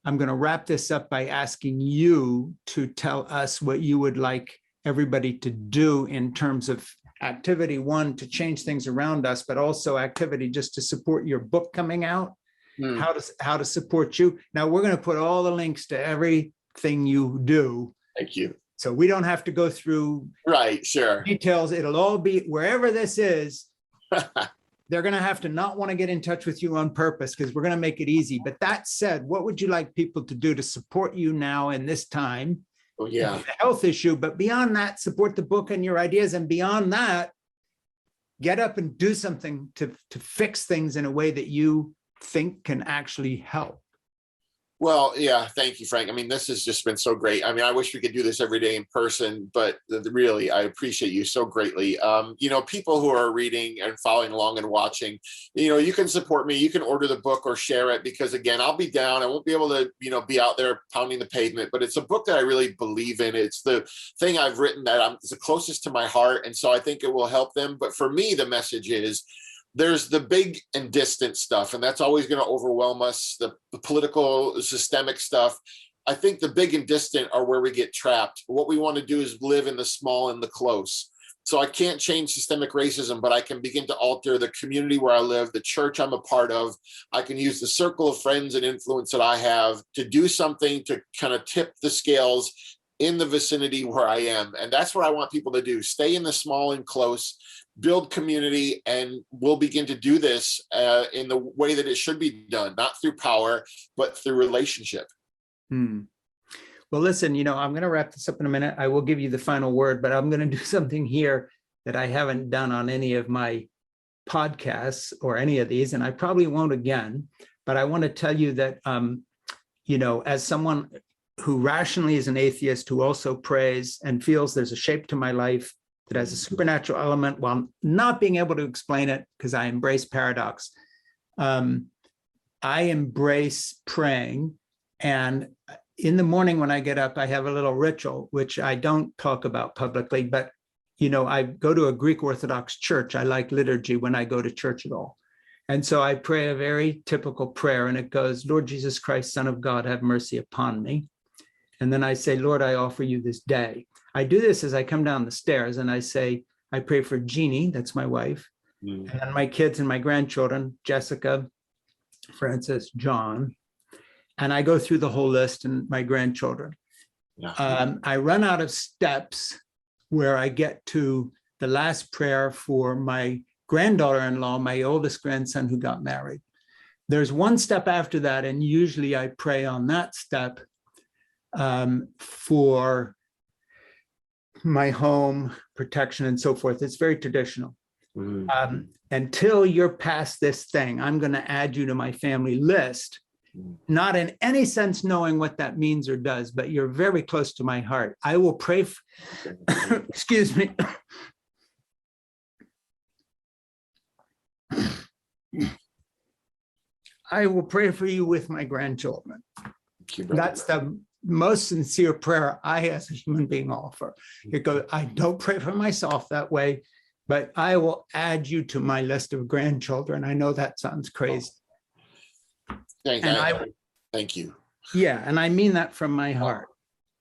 I'm going to wrap this up by asking you to tell us what you would like everybody to do in terms of activity, one, to change things around us, but also activity just to support your book coming out, how to support you. Now, we're going to put all the links to everything you do. Thank you. So we don't have to go through sure details. It'll all be wherever this is. they're going to have to not want to get in touch with you on purpose because we're going to make it easy. But that said, what would you like people to do to support you now in this time? Oh, yeah. The health issue, but beyond that, support the book and your ideas. And beyond that, get up and do something to fix things in a way that you think can actually help. Well, yeah, thank you, Frank. I mean, this has just been so great. I mean, I wish we could do this every day in person, but really, I appreciate you so greatly. People who are reading and following along and watching, you can support me. You can order the book or share it because, again, I'll be down. I won't be able to, be out there pounding the pavement, but it's a book that I really believe in. It's the thing I've written that it's the closest to my heart. And so I think it will help them. But for me, the message is, there's the big and distant stuff, and that's always going to overwhelm us, the political, systemic stuff. I think the big and distant are where we get trapped. What we want to do is live in the small and the close. So I can't change systemic racism, but I can begin to alter the community where I live, the church I'm a part of. I can use the circle of friends and influence that I have to do something to kind of tip the scales in the vicinity where I am. And that's what I want people to do. Stay in the small and close, build community, and we'll begin to do this in the way that it should be done, not through power, but through relationship. Well, listen, I'm going to wrap this up in a minute. I will give you the final word, but I'm going to do something here that I haven't done on any of my podcasts or any of these, and I probably won't again, but I want to tell you that, as someone who rationally is an atheist, who also prays and feels there's a shape to my life that has a supernatural element while not being able to explain it because I embrace paradox. I embrace praying. And in the morning when I get up, I have a little ritual, which I don't talk about publicly, but, I go to a Greek Orthodox church. I like liturgy when I go to church at all. And so I pray a very typical prayer, and it goes, Lord Jesus Christ, Son of God, have mercy upon me. And then I say, Lord, I offer you this day. I do this as I come down the stairs, and I say, I pray for Jeannie, that's my wife, and then my kids and my grandchildren, Jessica, Francis, John, and I go through the whole list and my grandchildren. Yeah. I run out of steps where I get to the last prayer for my granddaughter-in-law, my oldest grandson who got married. There's one step after that, and usually I pray on that step for my home, protection, and so forth. It's very traditional. Until you're past this thing, I'm going to add you to my family list, not in any sense knowing what that means or does, but you're very close to my heart. I will pray, excuse me. I will pray for you with my grandchildren. That's the most sincere prayer I, as a human being, offer. It goes, I don't pray for myself that way, but I will add you to my list of grandchildren. I know that sounds crazy. Thank you. Yeah, and I mean that from my heart.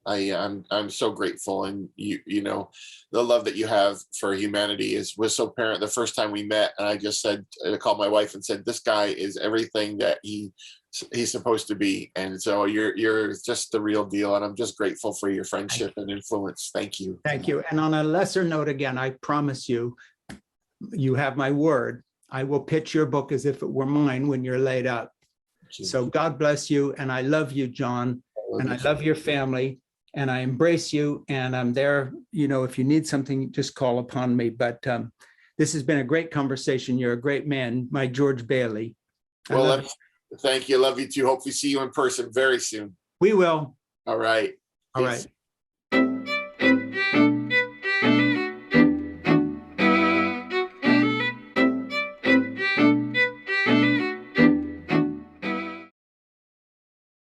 I'm so grateful, and the love that you have for humanity was so apparent the first time we met. And I just said, I called my wife and said, this guy is everything that he's supposed to be. And so you're just the real deal. And I'm just grateful for your friendship and influence. Thank you. Thank you. And on a lesser note, again, I promise you, you have my word. I will pitch your book as if it were mine when you're laid up. So God bless you. And I love you, John. And I love your family. And I embrace you. And I'm there. If you need something, just call upon me. But this has been a great conversation. You're a great man, my George Bailey. Well, thank you. Love you too. Hopefully see you in person very soon. We will. All right. All right.